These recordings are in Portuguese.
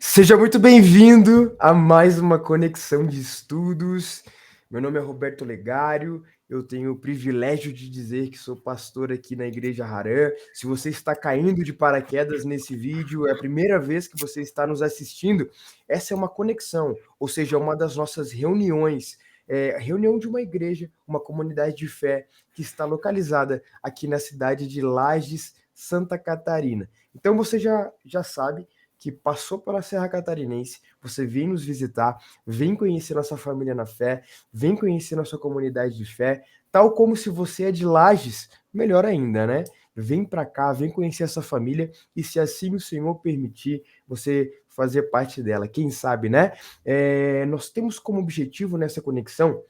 Seja muito bem-vindo a mais uma conexão de estudos. Meu nome é Roberto Legário, eu tenho o privilégio de dizer que sou pastor aqui na Igreja Harã. Se você está caindo de paraquedas nesse vídeo, é a primeira vez que você está nos assistindo, essa é uma conexão, ou seja, uma das nossas reuniões. É a reunião de uma igreja, uma comunidade de fé que está localizada aqui na cidade de Lages, Santa Catarina. Então você já sabe que passou pela Serra Catarinense, você vem nos visitar, vem conhecer nossa família na fé, vem conhecer nossa comunidade de fé, tal como se você é de Lages, melhor ainda, né? Vem para cá, vem conhecer essa família e se assim o Senhor permitir, você fazer parte dela. Quem sabe, né? Nós temos como objetivo nessa conexão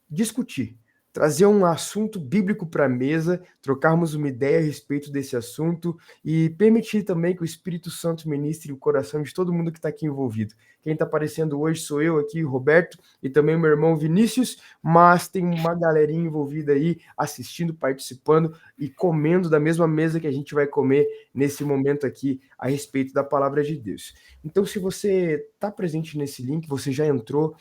discutir, trazer um assunto bíblico para a mesa, trocarmos uma ideia a respeito desse assunto e permitir também que o Espírito Santo ministre o coração de todo mundo que está aqui envolvido. Quem está aparecendo hoje sou eu aqui, Roberto, e também meu irmão Vinícius, mas tem uma galerinha envolvida aí, assistindo, participando e comendo da mesma mesa que a gente vai comer nesse momento aqui a respeito da palavra de Deus. Então, se você está presente nesse link, você já entrou,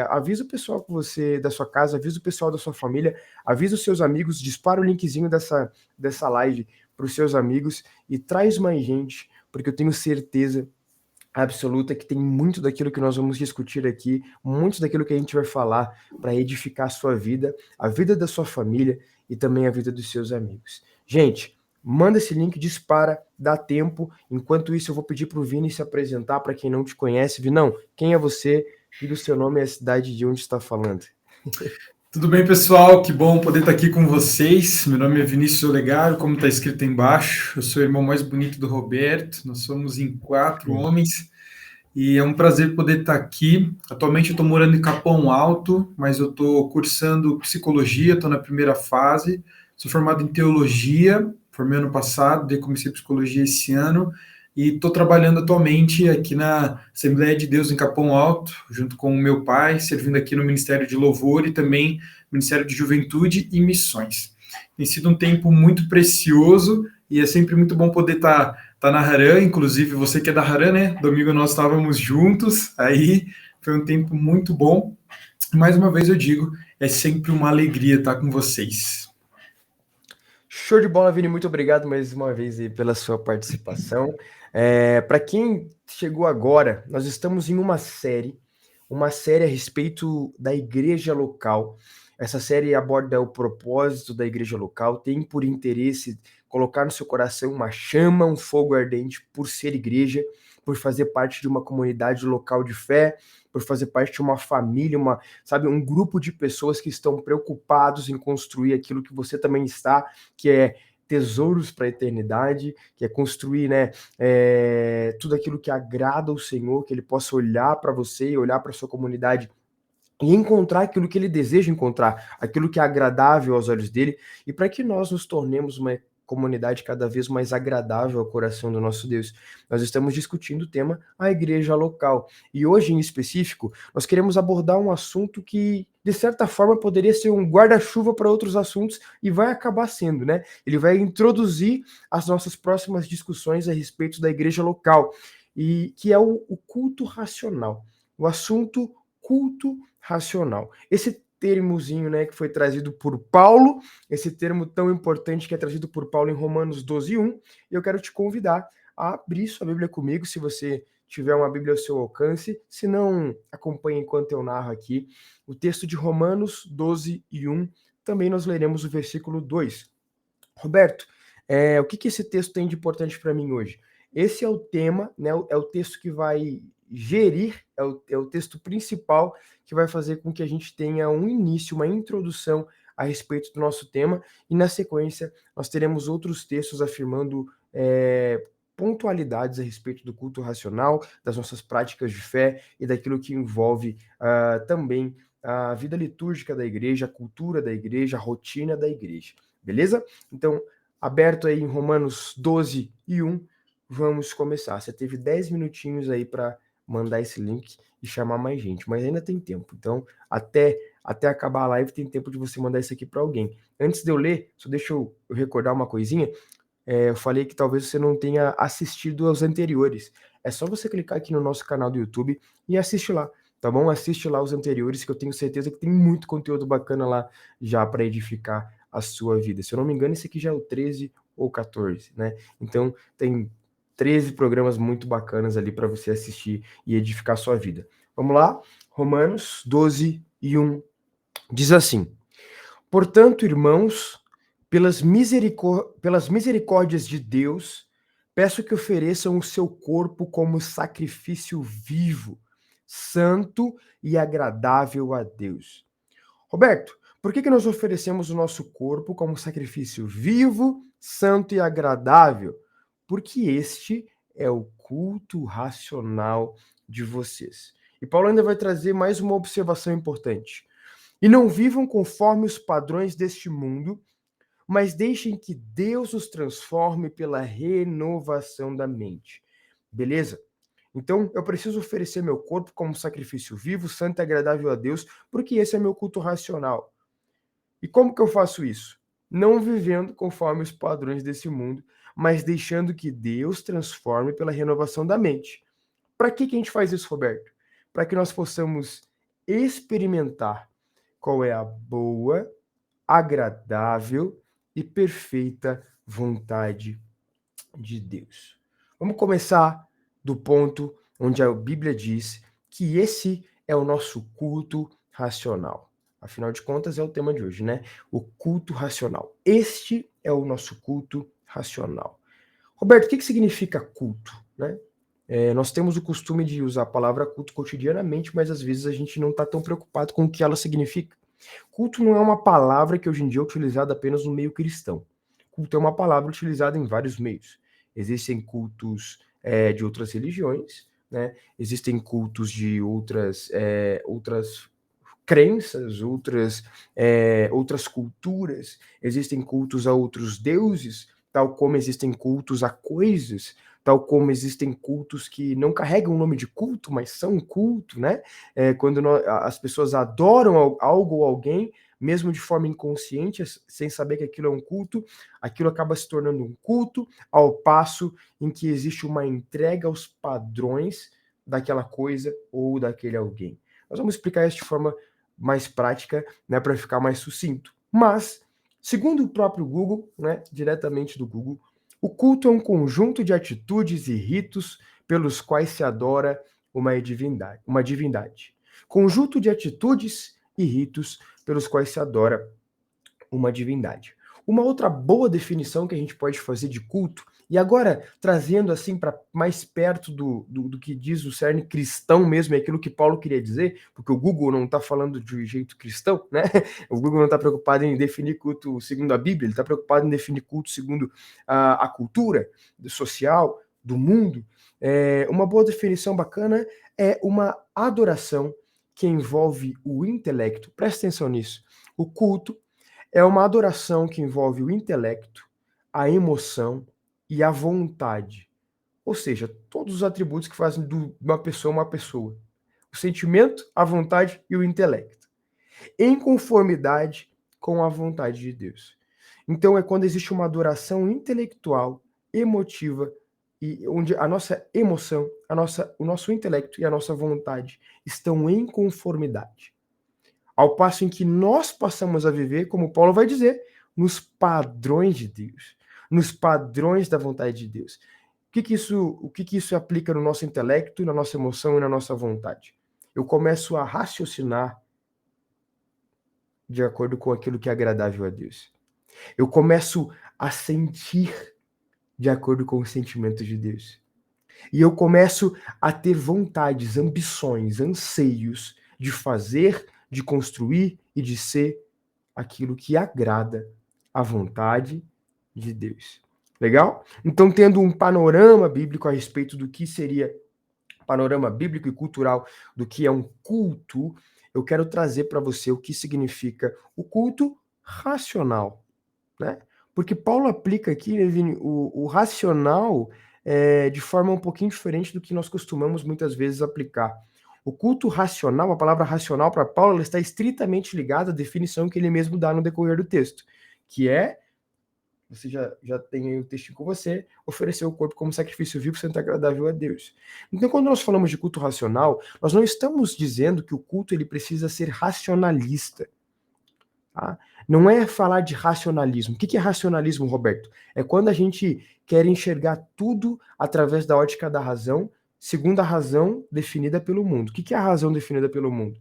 avisa o pessoal que você da sua casa, avisa o pessoal da sua família, avisa os seus amigos, dispara o linkzinho dessa live para os seus amigos e traz mais gente, porque eu tenho certeza absoluta que tem muito daquilo que nós vamos discutir aqui, muito daquilo que a gente vai falar para edificar a sua vida, a vida da sua família e também a vida dos seus amigos. Gente, manda esse link, dispara, dá tempo. Enquanto isso, eu vou pedir para o Vini se apresentar para quem não te conhece. Vinão, quem é você? Diga o seu nome e a cidade de onde está falando. Tudo bem, pessoal? Que bom poder estar aqui com vocês. Meu nome é Vinícius Olegário, como está escrito aí embaixo. Eu sou o irmão mais bonito do Roberto. Nós somos em 4 homens e é um prazer poder estar aqui. Atualmente eu estou morando em Capão Alto, mas eu estou cursando psicologia, estou na primeira fase. Sou formado em teologia, formei ano passado, daí comecei psicologia esse ano. E estou trabalhando atualmente aqui na Assembleia de Deus em Capão Alto, junto com o meu pai, servindo aqui no Ministério de Louvor e também Ministério de Juventude e Missões. Tem sido um tempo muito precioso e é sempre muito bom poder estar na Harã, inclusive você que é da Harã, né? Domingo nós estávamos juntos, aí foi um tempo muito bom. Mais uma vez eu digo, é sempre uma alegria estar com vocês. Show de bola, Vini. Muito obrigado mais uma vez aí pela sua participação. Para quem chegou agora, nós estamos em uma série a respeito da igreja local. Essa série aborda o propósito da igreja local, tem por interesse colocar no seu coração uma chama, um fogo ardente por ser igreja, por fazer parte de uma comunidade local de fé, por fazer parte de uma família, um grupo de pessoas que estão preocupados em construir aquilo que você também está, que é tesouros para a eternidade, que é construir, né, tudo aquilo que agrada ao Senhor, que Ele possa olhar para você e olhar para a sua comunidade e encontrar aquilo que ele deseja encontrar, aquilo que é agradável aos olhos dele, e para que nós nos tornemos uma comunidade cada vez mais agradável ao coração do nosso Deus. Nós estamos discutindo o tema a igreja local. E hoje, em específico, nós queremos abordar um assunto que, de certa forma, poderia ser um guarda-chuva para outros assuntos e vai acabar sendo, né? Ele vai introduzir as nossas próximas discussões a respeito da igreja local, e que é o culto racional. O assunto culto racional. Esse termozinho, né, que foi trazido por Paulo, esse termo tão importante que é trazido por Paulo em Romanos 12:1, eu quero te convidar a abrir sua Bíblia comigo, se você tiver uma Bíblia ao seu alcance, se não, acompanhe enquanto eu narro aqui. O texto de Romanos 12:1, também nós leremos o versículo 2. Roberto, o que esse texto tem de importante para mim hoje? Esse é o tema, né, é o texto que vai gerir, é o texto principal que vai fazer com que a gente tenha um início, uma introdução a respeito do nosso tema, e na sequência nós teremos outros textos afirmando pontualidades a respeito do culto racional, das nossas práticas de fé e daquilo que envolve também a vida litúrgica da igreja, a cultura da igreja, a rotina da igreja. Beleza? Então, aberto aí em Romanos 12:1, vamos começar. Você teve 10 minutinhos aí para mandar esse link e chamar mais gente, mas ainda tem tempo. Então, até acabar a live, tem tempo de você mandar isso aqui para alguém. Antes de eu ler, só deixa eu recordar uma coisinha. Eu falei que talvez você não tenha assistido aos anteriores. é só você clicar aqui no nosso canal do YouTube e assiste lá, tá bom? Assiste lá os anteriores, que eu tenho certeza que tem muito conteúdo bacana lá já para edificar a sua vida. Se eu não me engano, esse aqui já é o 13 ou 14, né? Então, tem 13 programas muito bacanas ali para você assistir e edificar a sua vida. Vamos lá? Romanos 12:1 diz assim: portanto, irmãos, pelas misericórdias de Deus, peço que ofereçam o seu corpo como sacrifício vivo, santo e agradável a Deus. Roberto, por que nós oferecemos o nosso corpo como sacrifício vivo, santo e agradável? Porque este é o culto racional de vocês. E Paulo ainda vai trazer mais uma observação importante. E não vivam conforme os padrões deste mundo, mas deixem que Deus os transforme pela renovação da mente. Beleza? Então, eu preciso oferecer meu corpo como sacrifício vivo, santo e agradável a Deus, porque esse é meu culto racional. E como que eu faço isso? Não vivendo conforme os padrões desse mundo, mas deixando que Deus transforme pela renovação da mente. Para que a gente faz isso, Roberto? Para que nós possamos experimentar qual é a boa, agradável e perfeita vontade de Deus. Vamos começar do ponto onde a Bíblia diz que esse é o nosso culto racional. Afinal de contas, é o tema de hoje, né? O culto racional. Este é o nosso culto racional. Roberto, o que significa culto, né? Nós temos o costume de usar a palavra culto cotidianamente, mas às vezes a gente não está tão preocupado com o que ela significa. Culto não é uma palavra que hoje em dia é utilizada apenas no meio cristão. Culto é uma palavra utilizada em vários meios. Existem cultos de outras religiões, né? Existem cultos de outras crenças, outras culturas. Existem cultos a outros deuses, tal como existem cultos a coisas, tal como existem cultos que não carregam o nome de culto, mas são culto, né? Quando as pessoas adoram algo ou alguém, mesmo de forma inconsciente, sem saber que aquilo é um culto, aquilo acaba se tornando um culto, ao passo em que existe uma entrega aos padrões daquela coisa ou daquele alguém. Nós vamos explicar isso de forma mais prática, né, para ficar mais sucinto. Mas, segundo o próprio Google, né, diretamente do Google, o culto é um conjunto de atitudes e ritos pelos quais se adora uma divindade. Conjunto de atitudes e ritos pelos quais se adora uma divindade. Uma outra boa definição que a gente pode fazer de culto, e agora trazendo assim para mais perto do que diz o cerne cristão mesmo, é aquilo que Paulo queria dizer, porque o Google não está falando de jeito cristão, né? O Google não está preocupado em definir culto segundo a Bíblia, ele está preocupado em definir culto segundo a cultura social do mundo. Uma boa definição bacana é uma adoração que envolve o intelecto. Presta atenção nisso. O culto é uma adoração que envolve o intelecto, a emoção e a vontade. Ou seja, todos os atributos que fazem de uma pessoa. O sentimento, a vontade e o intelecto. Em conformidade com a vontade de Deus. Então é quando existe uma adoração intelectual, emotiva, e onde a nossa emoção, o nosso intelecto e a nossa vontade estão em conformidade. Ao passo em que nós passamos a viver, como Paulo vai dizer, nos padrões de Deus, nos padrões da vontade de Deus. O que isso aplica no nosso intelecto, na nossa emoção e na nossa vontade? Eu começo a raciocinar de acordo com aquilo que é agradável a Deus. Eu começo a sentir de acordo com os sentimentos de Deus. E eu começo a ter vontades, ambições, anseios de fazer, de construir e de ser aquilo que agrada a vontade de Deus. Legal? Então, tendo um panorama bíblico a respeito do que seria panorama bíblico e cultural do que é um culto, eu quero trazer para você o que significa o culto racional, né? Porque Paulo aplica aqui, né, Vini, o racional de forma um pouquinho diferente do que nós costumamos muitas vezes aplicar. O culto racional, a palavra racional para Paulo, ela está estritamente ligada à definição que ele mesmo dá no decorrer do texto, que é você já tem aí o texto com você, oferecer o corpo como sacrifício vivo, santo e agradável a Deus. Então, quando nós falamos de culto racional, nós não estamos dizendo que o culto ele precisa ser racionalista. Tá? Não é falar de racionalismo. O que é racionalismo, Roberto? É quando a gente quer enxergar tudo através da ótica da razão, segundo a razão definida pelo mundo. O que é a razão definida pelo mundo?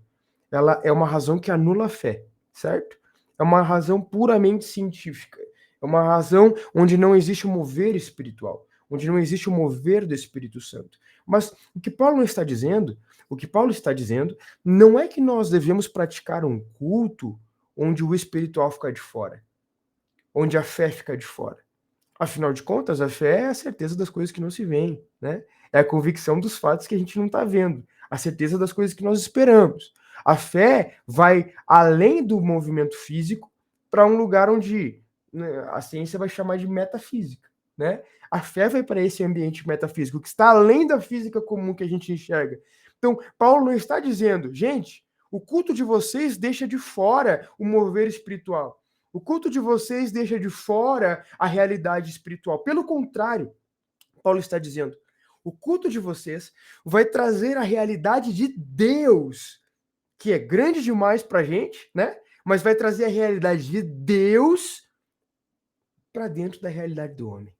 Ela é uma razão que anula a fé, certo? É uma razão puramente científica. É uma razão onde não existe o mover espiritual, onde não existe o mover do Espírito Santo. Mas o que Paulo está dizendo não é que nós devemos praticar um culto onde o espiritual fica de fora, onde a fé fica de fora. Afinal de contas, a fé é a certeza das coisas que não se veem, né? É a convicção dos fatos que a gente não está vendo, a certeza das coisas que nós esperamos. A fé vai além do movimento físico para um lugar onde, né, a ciência vai chamar de metafísica, né? A fé vai para esse ambiente metafísico que está além da física comum que a gente enxerga. Então, Paulo não está dizendo, gente, o culto de vocês deixa de fora o mover espiritual. O culto de vocês deixa de fora a realidade espiritual. Pelo contrário, Paulo está dizendo, o culto de vocês vai trazer a realidade de Deus, que é grande demais para a gente, né? Mas vai trazer a realidade de Deus para dentro da realidade do homem.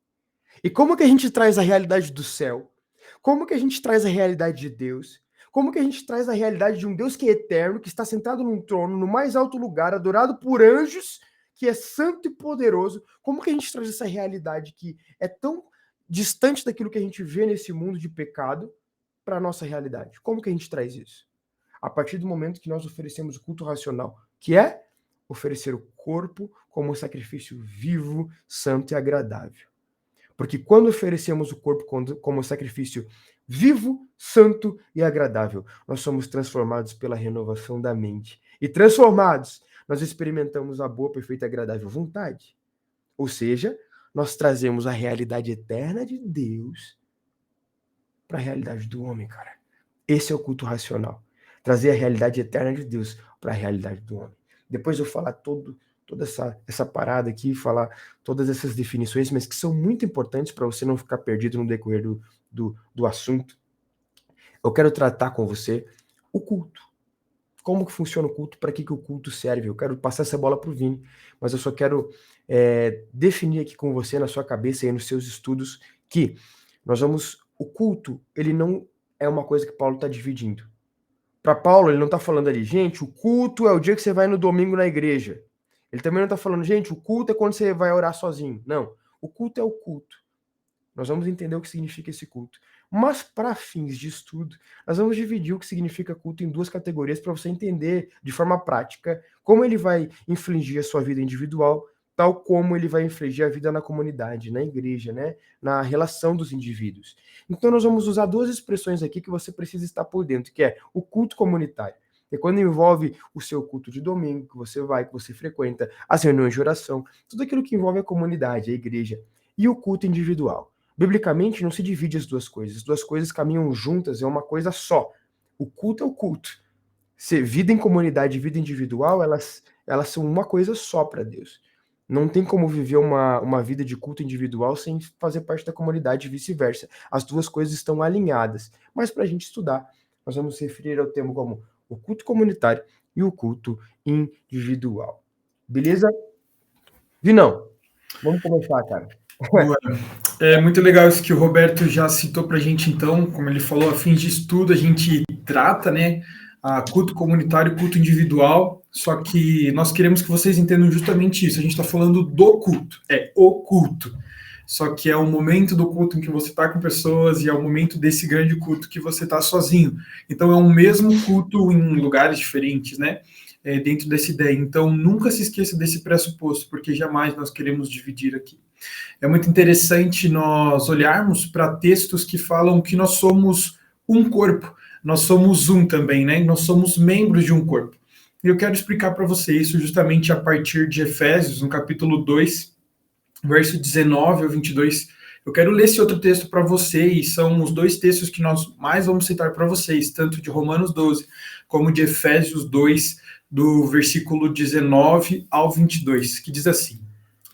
E como que a gente traz a realidade do céu? Como que a gente traz a realidade de Deus? Como que a gente traz a realidade de um Deus que é eterno, que está sentado num trono, no mais alto lugar, adorado por anjos, que é santo e poderoso? Como que a gente traz essa realidade que é tão distante daquilo que a gente vê nesse mundo de pecado para a nossa realidade? Como que a gente traz isso? A partir do momento que nós oferecemos o culto racional, que é oferecer o corpo como sacrifício vivo, santo e agradável. Porque quando oferecemos o corpo como sacrifício vivo, santo e agradável, nós somos transformados pela renovação da mente. E transformados, nós experimentamos a boa, perfeita e agradável vontade. Ou seja, nós trazemos a realidade eterna de Deus para a realidade do homem, cara. Esse é o culto racional. Trazer a realidade eterna de Deus para a realidade do homem. Depois eu falar toda essa parada aqui, falar todas essas definições, mas que são muito importantes para você não ficar perdido no decorrer do assunto. Eu quero tratar com você o culto. Como que funciona o culto, para que o culto serve. Eu quero passar essa bola para o Vini, mas eu só quero definir aqui com você, na sua cabeça e nos seus estudos, que o culto, ele não é uma coisa que Paulo está dividindo. Para Paulo, ele não está falando ali, gente, o culto é o dia que você vai no domingo na igreja. Ele também não está falando, gente, o culto é quando você vai orar sozinho. Não, o culto é o culto. Nós vamos entender o que significa esse culto. Mas, para fins de estudo, nós vamos dividir o que significa culto em duas categorias para você entender de forma prática como ele vai infligir a sua vida individual, tal como ele vai infligir a vida na comunidade, na igreja, né? Na relação dos indivíduos. Então, nós vamos usar duas expressões aqui que você precisa estar por dentro, que é o culto comunitário. É quando envolve o seu culto de domingo, que você vai, que você frequenta, as reuniões de oração, tudo aquilo que envolve a comunidade, a igreja, e o culto individual. Biblicamente, não se divide as duas coisas caminham juntas, é uma coisa só. O culto é o culto. Vida em comunidade e vida individual, elas são uma coisa só para Deus. Não tem como viver uma vida de culto individual sem fazer parte da comunidade e vice-versa. As duas coisas estão alinhadas. Mas para a gente estudar, nós vamos se referir ao termo como o culto comunitário e o culto individual. Beleza? Vinão, vamos começar, cara. É muito legal isso que o Roberto já citou para a gente, então, como ele falou, a fins de estudo, a gente trata, né, a culto comunitário e culto individual, só que nós queremos que vocês entendam justamente isso, a gente está falando do culto, é o culto, só que é o momento do culto em que você está com pessoas e é o momento desse grande culto que você está sozinho, então é um mesmo culto em lugares diferentes, né, dentro dessa ideia, então nunca se esqueça desse pressuposto, porque jamais nós queremos dividir aqui. É muito interessante nós olharmos para textos que falam que nós somos um corpo, nós somos um também, né? Nós somos membros de um corpo. E eu quero explicar para você isso justamente a partir de Efésios, no capítulo 2, verso 19 ao 22. Eu quero ler esse outro texto para vocês, são os dois textos que nós mais vamos citar para vocês, tanto de Romanos 12 como de Efésios 2, do versículo 19 ao 22, que diz assim: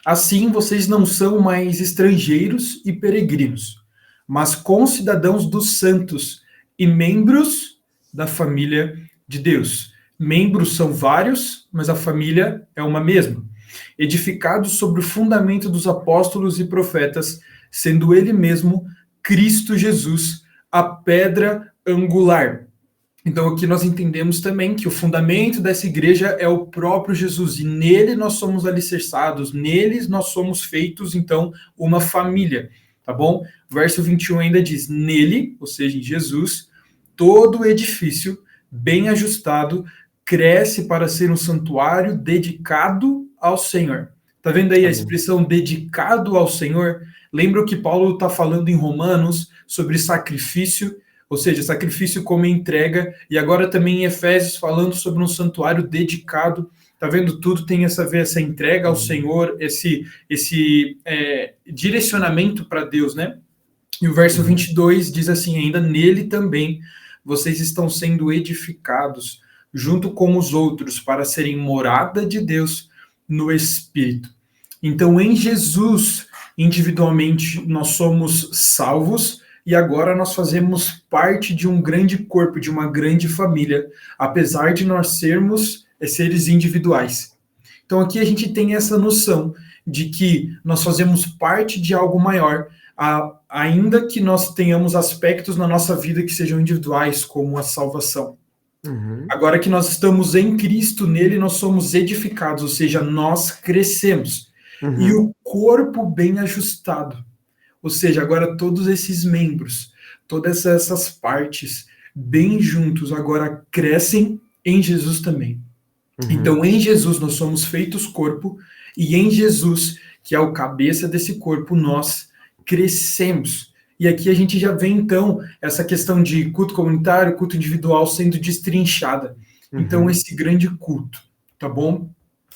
Assim, vocês não são mais estrangeiros e peregrinos, mas concidadãos dos santos e membros da família de Deus. Membros são vários, mas a família é uma mesma. Edificados sobre o fundamento dos apóstolos e profetas, sendo ele mesmo Cristo Jesus, a pedra angular. Então aqui nós entendemos também que o fundamento dessa igreja é o próprio Jesus, e nele nós somos alicerçados, neles nós somos feitos, então, uma família, tá bom? Verso 21 ainda diz, nele, ou seja, em Jesus, todo o edifício, bem ajustado, cresce para ser um santuário dedicado ao Senhor. Tá vendo aí a expressão dedicado ao Senhor? Lembra o que Paulo está falando em Romanos sobre sacrifício, ou seja, sacrifício como entrega, e agora também em Efésios falando sobre um santuário dedicado. Tá vendo? Tudo tem essa entrega ao Senhor, esse direcionamento para Deus, né? E o verso 22 diz assim, ainda nele também vocês estão sendo edificados junto com os outros para serem morada de Deus no Espírito. Então, em Jesus, individualmente, nós somos salvos, e agora nós fazemos parte de um grande corpo, de uma grande família, apesar de nós sermos seres individuais. Então aqui a gente tem essa noção de que nós fazemos parte de algo maior, ainda que nós tenhamos aspectos na nossa vida que sejam individuais, como a salvação. Agora que nós estamos em Cristo, nele nós somos edificados, ou seja, nós crescemos. E o corpo bem ajustado. Ou seja, agora todos esses membros, todas essas partes, bem juntos, agora crescem em Jesus também. Então, em Jesus nós somos feitos corpo, e em Jesus, que é o cabeça desse corpo, nós crescemos. E aqui a gente já vê, então, essa questão de culto comunitário, culto individual sendo destrinchada. Então, esse grande culto, tá bom?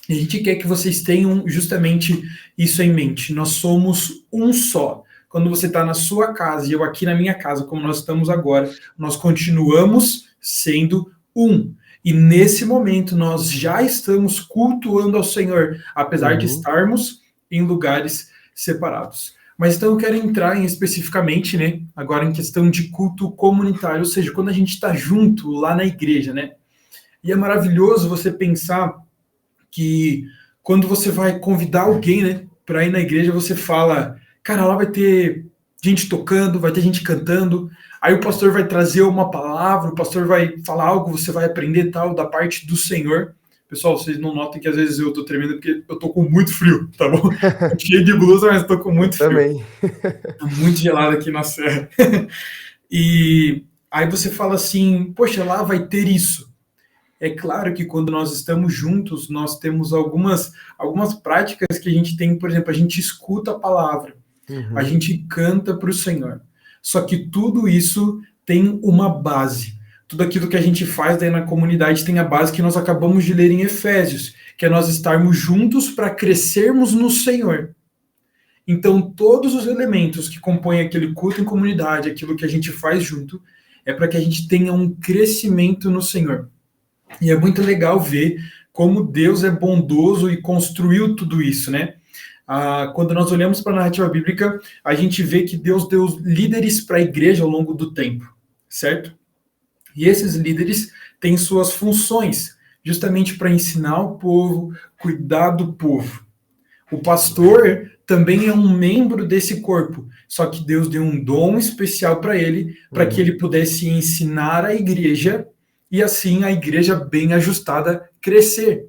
E a gente quer que vocês tenham justamente isso em mente. Nós somos um só. Quando você está na sua casa e eu aqui na minha casa, como nós estamos agora, nós continuamos sendo um. E nesse momento nós já estamos cultuando ao Senhor, apesar de estarmos em lugares separados. Mas então eu quero entrar especificamente, né, agora em questão de culto comunitário, ou seja, quando a gente está junto lá na igreja, né? E é maravilhoso você pensar que quando você vai convidar alguém, né, para ir na igreja, você fala, cara, lá vai ter gente tocando, vai ter gente cantando, aí o pastor vai trazer uma palavra, o pastor vai falar algo, você vai aprender tal da parte do Senhor. Pessoal, vocês não notem que às vezes eu tô tremendo porque eu tô com muito frio, tá bom? Tô cheio de blusa, mas tô com muito frio. Também. Tá muito gelado aqui na serra. E aí você fala assim, poxa, lá vai ter isso. É claro que quando nós estamos juntos, nós temos algumas práticas que a gente tem, por exemplo, a gente escuta a palavra, a gente canta para o Senhor. Só que tudo isso tem uma base. Tudo aquilo que a gente faz daí na comunidade tem a base que nós acabamos de ler em Efésios, que é nós estarmos juntos para crescermos no Senhor. Então, todos os elementos que compõem aquele culto em comunidade, aquilo que a gente faz junto, é para que a gente tenha um crescimento no Senhor. E é muito legal ver como Deus é bondoso e construiu tudo isso, né? Quando nós olhamos para a narrativa bíblica, a gente vê que Deus deu líderes para a igreja ao longo do tempo, certo? E esses líderes têm suas funções, justamente para ensinar o povo, cuidar do povo. O pastor também é um membro desse corpo, só que Deus deu um dom especial para ele, para que ele pudesse ensinar a igreja, e assim a igreja bem ajustada crescer.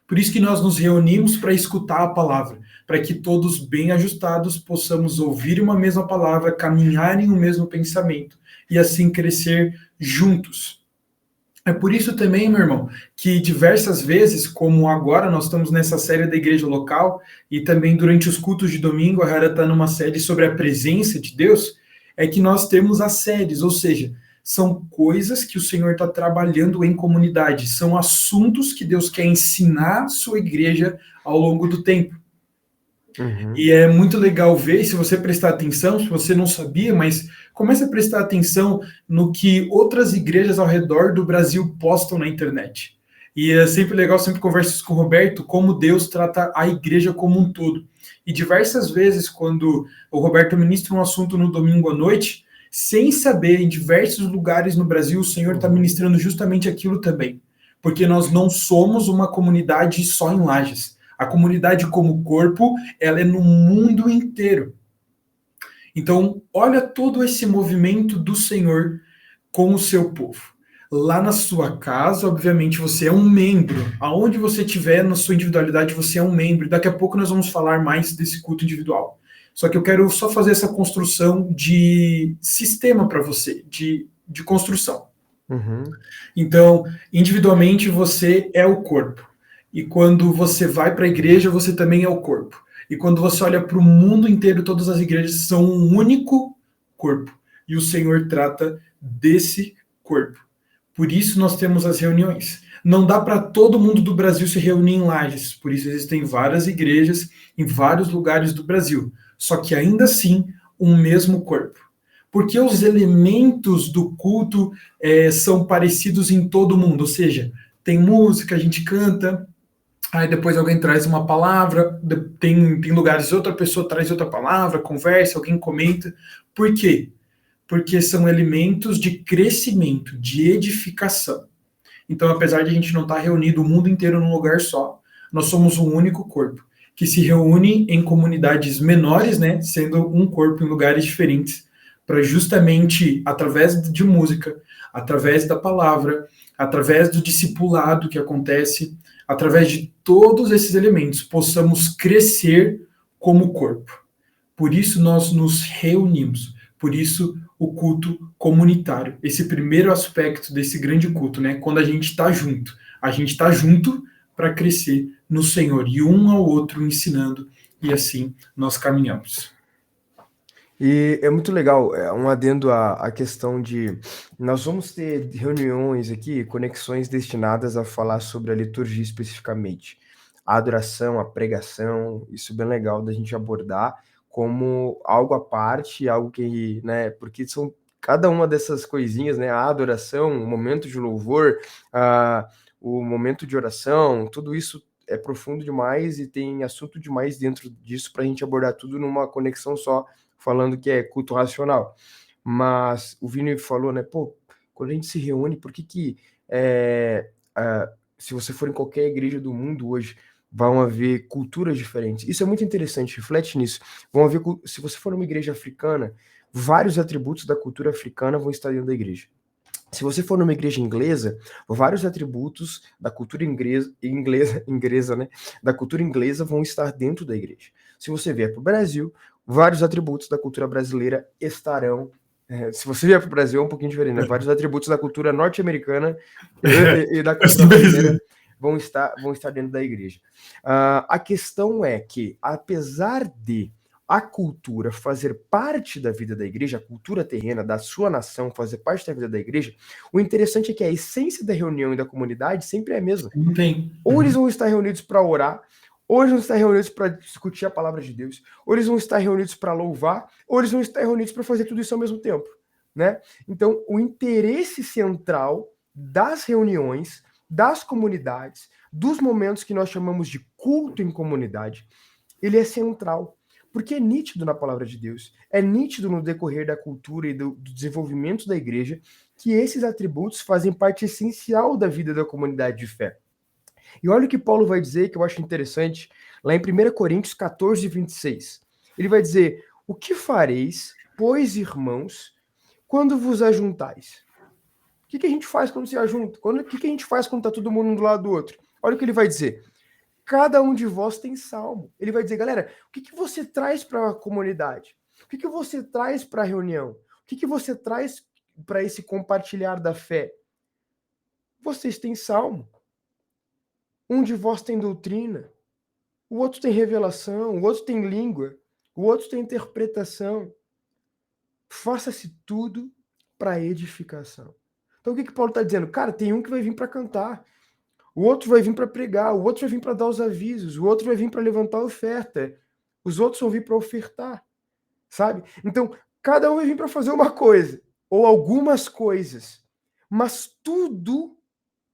Por isso que nós nos reunimos para escutar a palavra, para que todos bem ajustados possamos ouvir uma mesma palavra, caminhar em um mesmo pensamento, e assim crescer juntos. É por isso também, meu irmão, que diversas vezes, como agora nós estamos nessa série da igreja local, e também durante os cultos de domingo, a Rara está numa série sobre a presença de Deus, é que nós temos as séries, ou seja, são coisas que o Senhor está trabalhando em comunidade, são assuntos que Deus quer ensinar a sua igreja ao longo do tempo. E é muito legal ver, se você prestar atenção, se você não sabia, mas comece a prestar atenção no que outras igrejas ao redor do Brasil postam na internet. E é sempre legal, sempre converso isso com o Roberto, como Deus trata a igreja como um todo. E diversas vezes, quando o Roberto ministra um assunto no domingo à noite, sem saber, em diversos lugares no Brasil, o Senhor está Uhum. ministrando justamente aquilo também. Porque nós não somos uma comunidade só em Lages. A comunidade como corpo, ela é no mundo inteiro. Então, olha todo esse movimento do Senhor com o seu povo. Lá na sua casa, obviamente, você é um membro. Aonde você estiver, na sua individualidade, você é um membro. Daqui a pouco nós vamos falar mais desse culto individual. Só que eu quero só fazer essa construção de sistema para você, de construção. Uhum. Então, individualmente, você é o corpo. E quando você vai para a igreja, você também é o corpo. E quando você olha para o mundo inteiro, todas as igrejas são um único corpo. E o Senhor trata desse corpo. Por isso nós temos as reuniões. Não dá para todo mundo do Brasil se reunir em Lages. Por isso existem várias igrejas em vários lugares do Brasil. Só que ainda assim, um mesmo corpo. Porque os elementos do culto são parecidos em todo mundo. Ou seja, tem música, a gente canta, aí depois alguém traz uma palavra, tem lugares outra pessoa traz outra palavra, conversa, alguém comenta. Por quê? Porque são elementos de crescimento, de edificação. Então, apesar de a gente não estar reunido o mundo inteiro num lugar só, nós somos um único corpo, que se reúne em comunidades menores, né, sendo um corpo em lugares diferentes, para justamente, através de música, através da palavra, através do discipulado que acontece, através de todos esses elementos, possamos crescer como corpo. Por isso nós nos reunimos. Por isso o culto comunitário. Esse primeiro aspecto desse grande culto, né? Quando a gente está junto. A gente está junto para crescer no Senhor e um ao outro ensinando e assim nós caminhamos. E é muito legal, um adendo à questão de nós vamos ter reuniões aqui, conexões destinadas a falar sobre a liturgia especificamente. A adoração, a pregação, isso é bem legal da gente abordar como algo à parte, algo que, né, porque são cada uma dessas coisinhas, né, a adoração, o momento de louvor, o momento de oração, tudo isso é profundo demais e tem assunto demais dentro disso para a gente abordar tudo numa conexão só, falando que é culto racional. Mas o Vini falou, né, pô, quando a gente se reúne, por que se você for em qualquer igreja do mundo hoje, vão haver culturas diferentes. Isso é muito interessante, reflete nisso. Vão haver, se você for numa igreja africana, vários atributos da cultura africana vão estar dentro da igreja. Se você for numa igreja inglesa, vários atributos da cultura inglesa, né, da cultura inglesa vão estar dentro da igreja. Se você vier para o Brasil, vários atributos da cultura brasileira estarão. Se você vier para o Brasil, é um pouquinho diferente, né? Vários atributos da cultura norte-americana e da cultura brasileira vão estar dentro da igreja. A questão é que, apesar de a cultura fazer parte da vida da igreja, a cultura terrena da sua nação fazer parte da vida da igreja, o interessante é que a essência da reunião e da comunidade sempre é a mesma. Não tem. Ou eles vão estar reunidos para orar, ou eles vão estar reunidos para discutir a palavra de Deus, ou eles vão estar reunidos para louvar, ou eles vão estar reunidos para fazer tudo isso ao mesmo tempo, né? Então, o interesse central das reuniões, das comunidades, dos momentos que nós chamamos de culto em comunidade, ele é central. Porque é nítido na palavra de Deus, é nítido no decorrer da cultura e do desenvolvimento da igreja que esses atributos fazem parte essencial da vida da comunidade de fé. E olha o que Paulo vai dizer, que eu acho interessante, lá em 1 Coríntios 14, 26. Ele vai dizer, o que fareis, pois, irmãos, quando vos ajuntais? O que a gente faz quando se ajunta? O que a gente faz quando está todo mundo um do lado do outro? Olha o que ele vai dizer. Cada um de vós tem salmo. Ele vai dizer, galera, o que você traz para a comunidade? O que você traz para a reunião? O que você traz para esse compartilhar da fé? Vocês têm salmo. Um de vós tem doutrina. O outro tem revelação. O outro tem língua. O outro tem interpretação. Faça-se tudo para edificação. Então o que Paulo está dizendo? Cara, tem um que vai vir para cantar. O outro vai vir para pregar, o outro vai vir para dar os avisos, o outro vai vir para levantar a oferta, os outros vão vir para ofertar, sabe? Então, cada um vai vir para fazer uma coisa, ou algumas coisas, mas tudo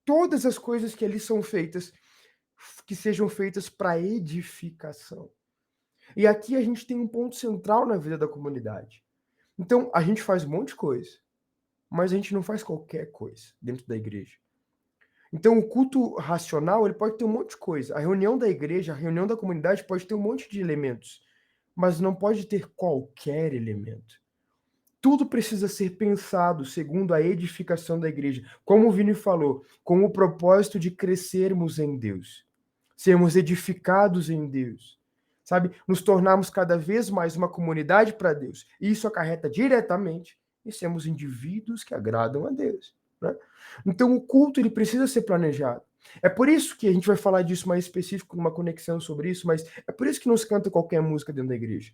todas as coisas que ali são feitas, que sejam feitas para edificação. E aqui a gente tem um ponto central na vida da comunidade. Então, a gente faz um monte de coisa, mas a gente não faz qualquer coisa dentro da igreja. Então, o culto racional, ele pode ter um monte de coisa. A reunião da igreja, a reunião da comunidade pode ter um monte de elementos, mas não pode ter qualquer elemento. Tudo precisa ser pensado segundo a edificação da igreja, como o Vini falou, com o propósito de crescermos em Deus, sermos edificados em Deus, sabe? Nos tornarmos cada vez mais uma comunidade para Deus. E isso acarreta diretamente em sermos indivíduos que agradam a Deus, né? Então, o culto ele precisa ser planejado. É por isso que a gente vai falar disso mais específico, numa conexão sobre isso, mas é por isso que não se canta qualquer música dentro da igreja.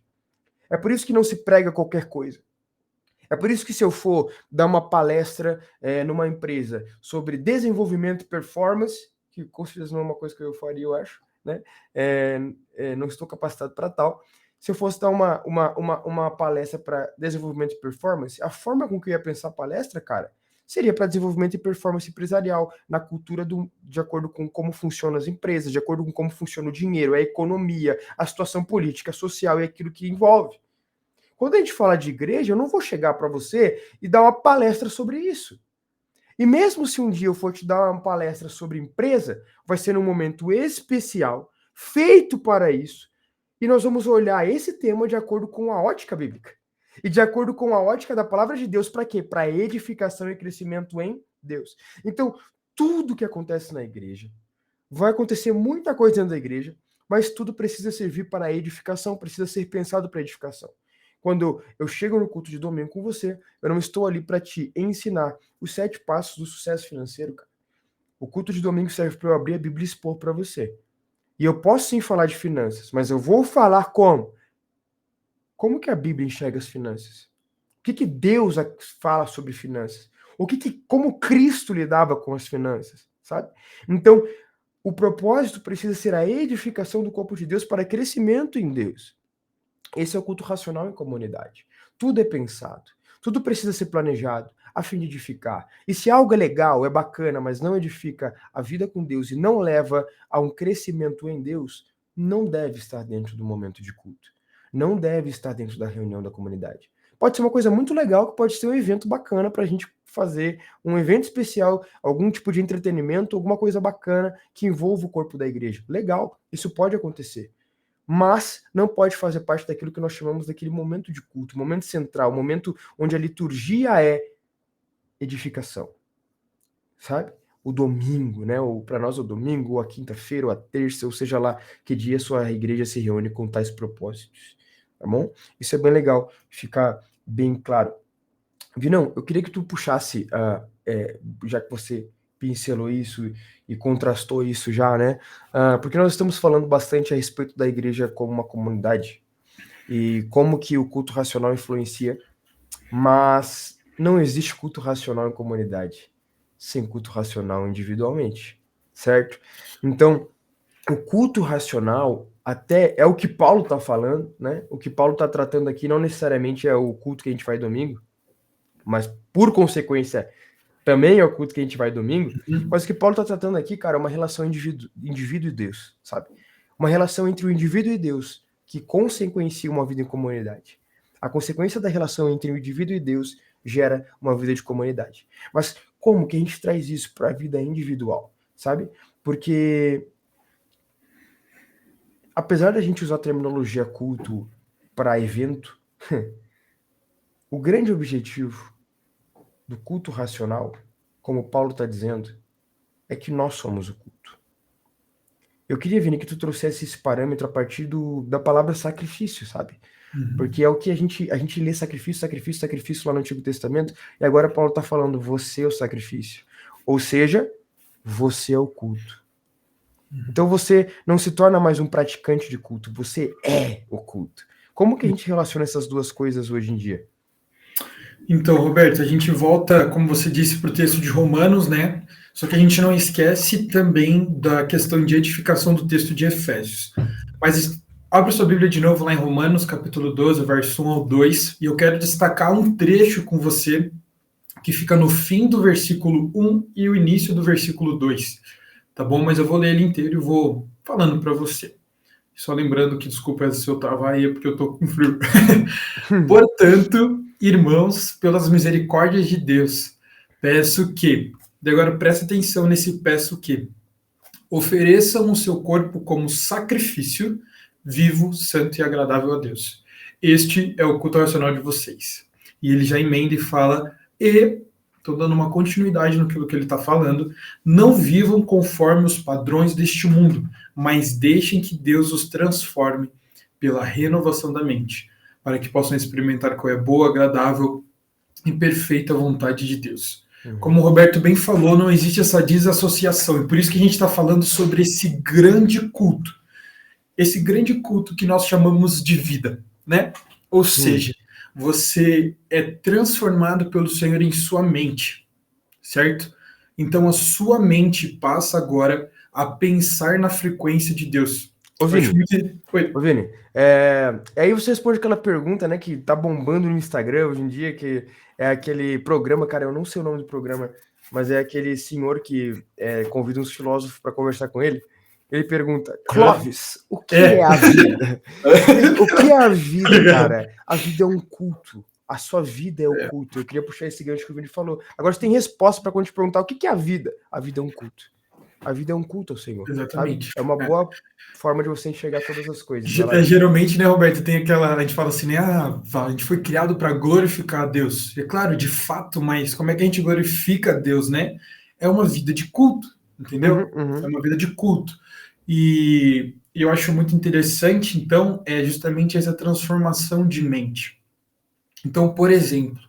É por isso que não se prega qualquer coisa. É por isso que se eu for dar uma palestra numa empresa sobre desenvolvimento e performance, que com certeza não é uma coisa que eu faria, eu acho, né? Não estou capacitado para tal. Se eu fosse dar uma palestra para desenvolvimento e performance, a forma com que eu ia pensar a palestra, cara, seria para desenvolvimento e performance empresarial, na cultura de acordo com como funcionam as empresas, de acordo com como funciona o dinheiro, a economia, a situação política, social e aquilo que envolve. Quando a gente fala de igreja, eu não vou chegar para você e dar uma palestra sobre isso. E mesmo se um dia eu for te dar uma palestra sobre empresa, vai ser num momento especial, feito para isso, e nós vamos olhar esse tema de acordo com a ótica bíblica. E de acordo com a ótica da palavra de Deus, para quê? Para edificação e crescimento em Deus. Então, tudo que acontece na igreja, vai acontecer muita coisa dentro da igreja, mas tudo precisa servir para a edificação, precisa ser pensado para a edificação. Quando eu chego no culto de domingo com você, eu não estou ali para te ensinar os 7 passos do sucesso financeiro, cara. O culto de domingo serve para eu abrir a Bíblia e expor para você. E eu posso sim falar de finanças, mas eu vou falar como? Como que a Bíblia enxerga as finanças? O que Deus fala sobre finanças? Como Cristo lidava com as finanças, sabe? Então, o propósito precisa ser a edificação do corpo de Deus para crescimento em Deus. Esse é o culto racional em comunidade. Tudo é pensado, tudo precisa ser planejado a fim de edificar. E se algo é legal, é bacana, mas não edifica a vida com Deus e não leva a um crescimento em Deus, não deve estar dentro do momento de culto. Não deve estar dentro da reunião da comunidade. Pode ser uma coisa muito legal, que pode ser um evento bacana para a gente fazer, um evento especial, algum tipo de entretenimento, alguma coisa bacana que envolva o corpo da igreja. Legal, isso pode acontecer. Mas não pode fazer parte daquilo que nós chamamos daquele momento de culto, momento central, momento onde a liturgia é edificação, sabe? O domingo, né? Para nós o domingo, ou a quinta-feira, ou a terça, ou seja lá que dia a sua igreja se reúne com tais propósitos, tá bom? Isso é bem legal, ficar bem claro. Vinão, eu queria que tu puxasse, já que você pincelou isso e contrastou isso já, né? Porque nós estamos falando bastante a respeito da igreja como uma comunidade e como que o culto racional influencia, mas não existe culto racional em comunidade sem culto racional individualmente, certo? Então, o culto racional até é o que Paulo está falando, né? O que Paulo está tratando aqui não necessariamente é o culto que a gente faz domingo, mas por consequência também é o culto que a gente vai domingo, mas o que Paulo está tratando aqui, cara, é uma relação indivíduo e Deus, sabe? Uma relação entre o indivíduo e Deus, que consequencia uma vida em comunidade. A consequência da relação entre o indivíduo e Deus gera uma vida de comunidade. Mas como que a gente traz isso para a vida individual, sabe? Porque apesar da gente usar a terminologia culto para evento, o grande objetivo do culto racional, como Paulo está dizendo, é que nós somos o culto. Eu queria, Vini, que tu trouxesse esse parâmetro a partir da palavra sacrifício, sabe? Porque é o que a gente lê sacrifício lá no Antigo Testamento, e agora Paulo está falando, você é o sacrifício. Ou seja, você é o culto. Então você não se torna mais um praticante de culto, você é o culto. Como que a gente relaciona essas duas coisas hoje em dia? Então, Roberto, a gente volta, como você disse, para o texto de Romanos, né? Só que a gente não esquece também da questão de edificação do texto de Efésios. Mas abre sua Bíblia de novo lá em Romanos, capítulo 12, verso 1 ao 2, e eu quero destacar um trecho com você que fica no fim do versículo 1 e o início do versículo 2. Tá bom? Mas eu vou ler ele inteiro e vou falando para você. Só lembrando que, desculpa se eu tava aí, é porque eu tô com frio. Portanto, irmãos, pelas misericórdias de Deus, peço que, e agora presta atenção nesse peço que, ofereçam o seu corpo como sacrifício vivo, santo e agradável a Deus. Este é o culto racional de vocês. E ele já emenda e fala, e, estou dando uma continuidade no que ele está falando, não vivam conforme os padrões deste mundo, mas deixem que Deus os transforme pela renovação da mente, para que possam experimentar qual é boa, agradável e perfeita vontade de Deus. Como o Roberto bem falou, não existe essa desassociação, e por isso que a gente está falando sobre esse grande culto que nós chamamos de vida, né? Ou seja, você é transformado pelo Senhor em sua mente, certo? Então a sua mente passa agora a pensar na frequência de Deus. Ô, Vini, aí você responde aquela pergunta, né, que tá bombando no Instagram hoje em dia, que é aquele programa, cara, eu não sei o nome do programa, mas é aquele senhor que convida uns filósofos para conversar com ele. Ele pergunta, Clóvis, o que é a vida? O que é a vida, cara? A vida é um culto. A sua vida é o culto. Eu queria puxar esse gancho que o Vini falou. Agora você tem resposta para quando te perguntar o que é a vida. A vida é um culto. A vida é um culto ao Senhor. Exatamente. Sabe? É uma boa forma de você enxergar todas as coisas. Geralmente, né, Roberto, tem a gente fala assim, né, a gente foi criado para glorificar a Deus. É claro, de fato, mas como é que a gente glorifica a Deus, né? É uma vida de culto, entendeu? É uma vida de culto. E eu acho muito interessante, então, é justamente essa transformação de mente. Então, por exemplo,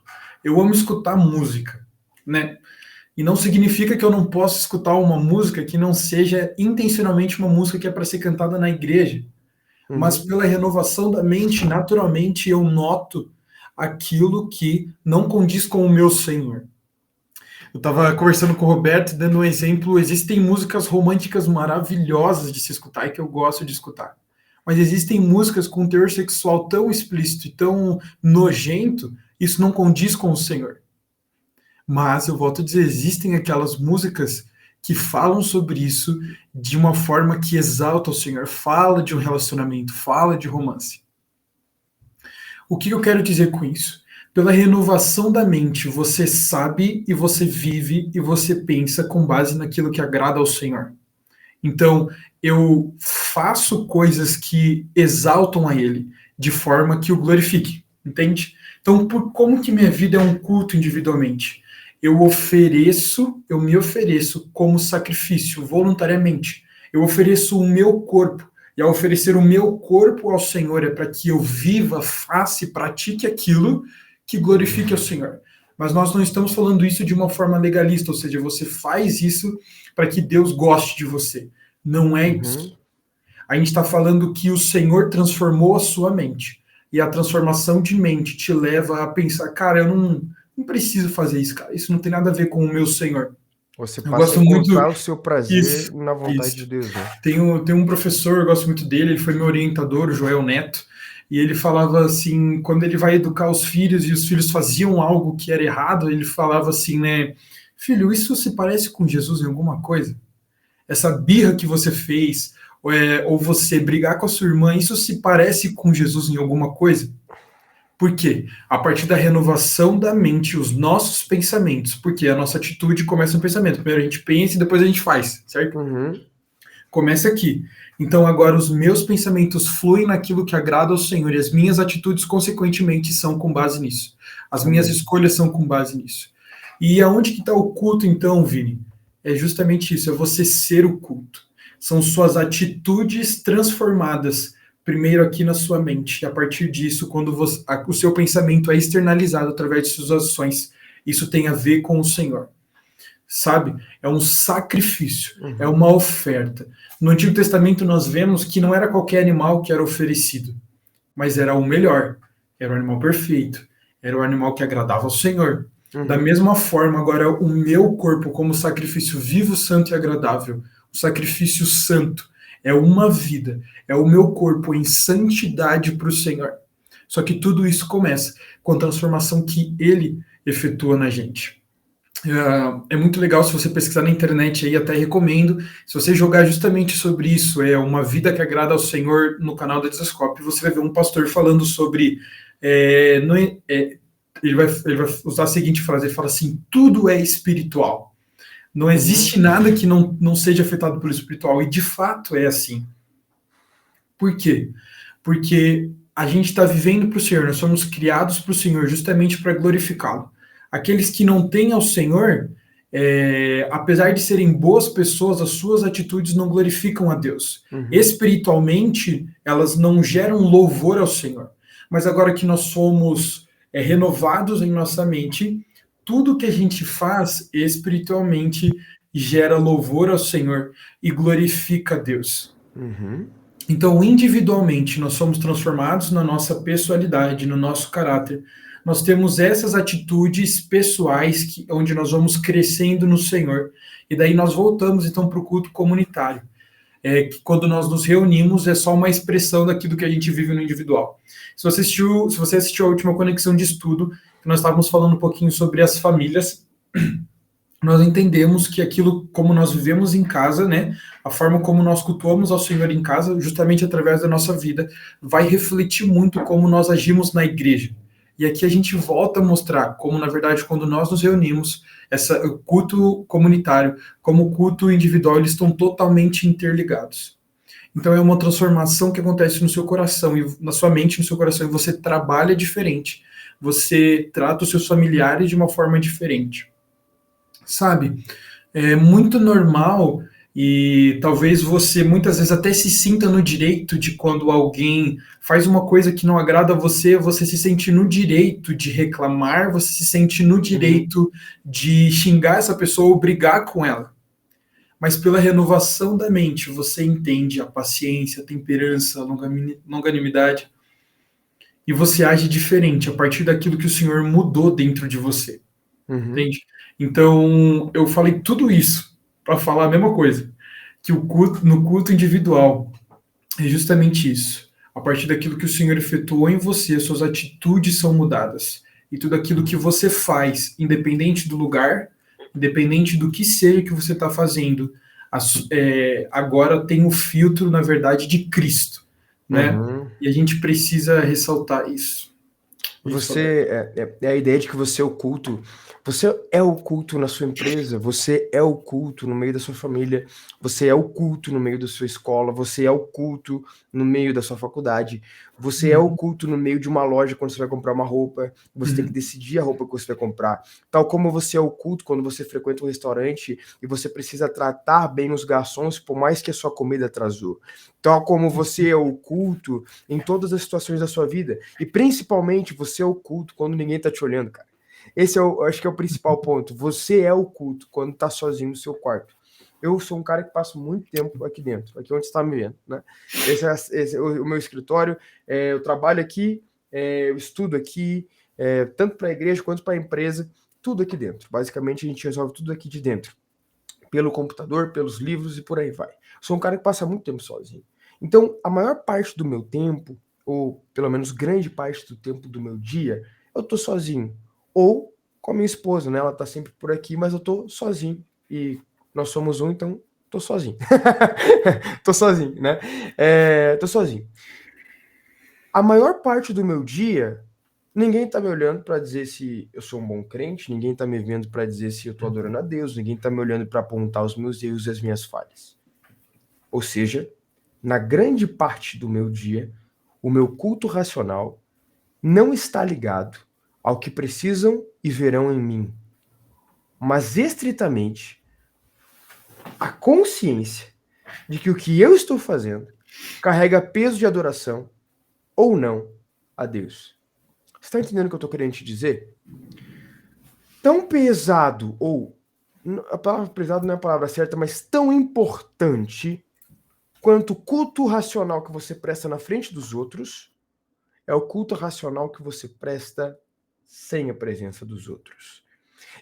eu amo escutar música, né? E não significa que eu não possa escutar uma música que não seja intencionalmente uma música que é para ser cantada na igreja. Mas pela renovação da mente, naturalmente eu noto aquilo que não condiz com o meu Senhor. Eu estava conversando com o Roberto, dando um exemplo, existem músicas românticas maravilhosas de se escutar e que eu gosto de escutar. Mas existem músicas com teor sexual tão explícito e tão nojento, isso não condiz com o Senhor. Mas, eu volto a dizer, existem aquelas músicas que falam sobre isso de uma forma que exalta o Senhor, fala de um relacionamento, fala de romance. O que eu quero dizer com isso? Pela renovação da mente, você sabe e você vive e você pensa com base naquilo que agrada ao Senhor. Então, eu faço coisas que exaltam a Ele, de forma que o glorifique, entende? Então, como que minha vida é um culto individualmente? Eu me ofereço como sacrifício, voluntariamente. Eu ofereço o meu corpo. E ao oferecer o meu corpo ao Senhor é para que eu viva, faça e pratique aquilo que glorifique ao Senhor. Mas nós não estamos falando isso de uma forma legalista, ou seja, você faz isso para que Deus goste de você. Não é isso. A gente está falando que o Senhor transformou a sua mente. E a transformação de mente te leva a pensar, cara, eu não preciso fazer isso, cara. Isso não tem nada a ver com o meu Senhor. Você passa a encontrar o seu prazer na vontade de Deus, né? Tem um professor, eu gosto muito dele, ele foi meu orientador, o Joel Neto, e ele falava assim, quando ele vai educar os filhos e os filhos faziam algo que era errado, ele falava assim, né, filho, isso se parece com Jesus em alguma coisa? Essa birra que você fez, ou você brigar com a sua irmã, isso se parece com Jesus em alguma coisa? Por quê? A partir da renovação da mente, os nossos pensamentos, porque a nossa atitude começa no pensamento. Primeiro a gente pensa e depois a gente faz, certo? Começa aqui. Então agora os meus pensamentos fluem naquilo que agrada ao Senhor e as minhas atitudes, consequentemente, são com base nisso. As minhas escolhas são com base nisso. E aonde que está o culto, então, Vini? É justamente isso, é você ser o culto. São suas atitudes transformadas primeiro aqui na sua mente, e a partir disso, quando o seu pensamento é externalizado através de suas ações, isso tem a ver com o Senhor. Sabe? É um sacrifício, é uma oferta. No Antigo Testamento nós vemos que não era qualquer animal que era oferecido, mas era o melhor, era o animal perfeito, era o animal que agradava ao Senhor. Da mesma forma, agora o meu corpo como sacrifício vivo, santo e agradável, o sacrifício santo, é uma vida, é o meu corpo em santidade para o Senhor. Só que tudo isso começa com a transformação que Ele efetua na gente. É muito legal se você pesquisar na internet aí, até recomendo. Se você jogar justamente sobre isso, é uma vida que agrada ao Senhor no canal da Desascope, você vai ver um pastor falando sobre. é, não é- é, ele vai usar a seguinte frase: ele fala assim, tudo é espiritual. Não Uhum, existe nada que não seja afetado pelo espiritual. E de fato é assim. Por quê? Porque a gente está vivendo para o Senhor, nós somos criados para o Senhor justamente para glorificá-lo. Aqueles que não têm ao Senhor, apesar de serem boas pessoas, as suas atitudes não glorificam a Deus. uhum, Espiritualmente, elas não geram louvor ao Senhor. Mas agora que nós somos renovados em nossa mente, tudo que a gente faz espiritualmente gera louvor ao Senhor e glorifica a Deus. uhum, Então, individualmente, nós somos transformados na nossa pessoalidade, no nosso caráter. Nós temos essas atitudes pessoais onde nós vamos crescendo no Senhor. E daí nós voltamos, então, para o culto comunitário. Que quando nós nos reunimos é só uma expressão daquilo que a gente vive no individual. Se você assistiu a última conexão de estudo, nós estávamos falando um pouquinho sobre as famílias, nós entendemos que aquilo como nós vivemos em casa, né, a forma como nós cultuamos ao Senhor em casa, justamente através da nossa vida, vai refletir muito como nós agimos na igreja. E aqui a gente volta a mostrar como, na verdade, quando nós nos reunimos, o culto comunitário, como o culto individual, eles estão totalmente interligados. Então é uma transformação que acontece no seu coração e na sua mente, no seu coração, e você trabalha diferente. Você trata os seus familiares de uma forma diferente. Sabe? É muito normal e talvez você muitas vezes até se sinta no direito de quando alguém faz uma coisa que não agrada a você, você se sente no direito de reclamar, você se sente no uhum, direito de xingar essa pessoa ou brigar com ela. Mas pela renovação da mente, você entende a paciência, a temperança, a longanimidade e você age diferente a partir daquilo que o Senhor mudou dentro de você. uhum, Entende? Então, eu falei tudo isso para falar a mesma coisa, que o culto, no culto individual é justamente isso. A partir daquilo que o Senhor efetuou em você, suas atitudes são mudadas. E tudo aquilo que você faz, independente do lugar, independente do que seja que você está fazendo, agora tem o filtro, na verdade, de Cristo, né? uhum. E a gente precisa ressaltar isso. Isso, Roberto. É a ideia de que você é o culto. Você é o culto na sua empresa, você é o culto no meio da sua família, você é o culto no meio da sua escola, você é o culto no meio da sua faculdade, você é o Uhum, culto no meio de uma loja quando você vai comprar uma roupa, você tem que uhum, decidir a roupa que você vai comprar. Tal como você é o culto quando você frequenta um restaurante e você precisa tratar bem os garçons, por mais que a sua comida atrasou. Tal como você é o culto em todas as situações da sua vida. E principalmente você é o culto quando ninguém tá te olhando, cara. Esse acho que é o principal ponto. Você é o culto quando tá sozinho no seu quarto. Eu sou um cara que passo muito tempo aqui dentro, aqui onde está me vendo, né? Esse é o meu escritório. Eu trabalho aqui, eu estudo aqui, tanto para a igreja quanto para a empresa, tudo aqui dentro. Basicamente, a gente resolve tudo aqui de dentro, pelo computador, pelos livros e por aí vai. Sou um cara que passa muito tempo sozinho. Então, a maior parte do meu tempo, ou pelo menos grande parte do tempo do meu dia, eu tô sozinho. Ou com a minha esposa, né? Ela tá sempre por aqui, mas eu tô sozinho. E nós somos um, então tô sozinho. Tô sozinho, né? Tô sozinho. A maior parte do meu dia, ninguém tá me olhando para dizer se eu sou um bom crente, ninguém tá me vendo para dizer se eu tô adorando a Deus, ninguém tá me olhando para apontar os meus erros e as minhas falhas. Ou seja, na grande parte do meu dia, o meu culto racional não está ligado ao que precisam e verão em mim, mas estritamente à consciência de que o que eu estou fazendo carrega peso de adoração ou não a Deus. Você está entendendo o que eu estou querendo te dizer? Tão pesado, ou a palavra pesado não é a palavra certa, mas tão importante quanto o culto racional que você presta na frente dos outros, é o culto racional que você presta sem a presença dos outros.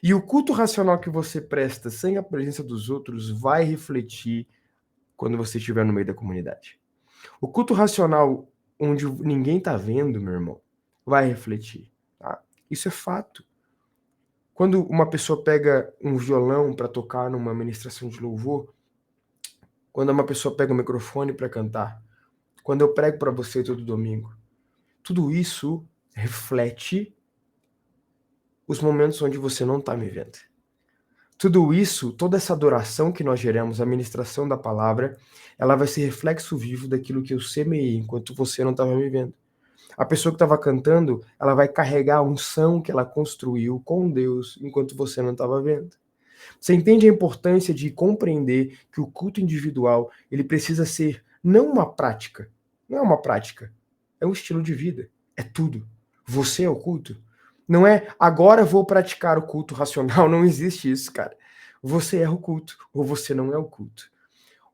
E o culto racional que você presta sem a presença dos outros vai refletir quando você estiver no meio da comunidade. O culto racional onde ninguém está vendo, meu irmão, vai refletir. Tá? Isso é fato. Quando uma pessoa pega um violão para tocar numa ministração de louvor, quando uma pessoa pega um microfone para cantar, quando eu prego para você todo domingo, tudo isso reflete os momentos onde você não está me vendo. Tudo isso, toda essa adoração que nós geramos, a ministração da palavra, ela vai ser reflexo vivo daquilo que eu semeei enquanto você não estava me vendo. A pessoa que estava cantando, ela vai carregar a unção que ela construiu com Deus enquanto você não estava vendo. Você entende a importância de compreender que o culto individual, ele precisa ser não uma prática, não é uma prática, é um estilo de vida, é tudo. Você é o culto. Não é agora vou praticar o culto racional, não existe isso, cara. Você é o culto, ou você não é o culto.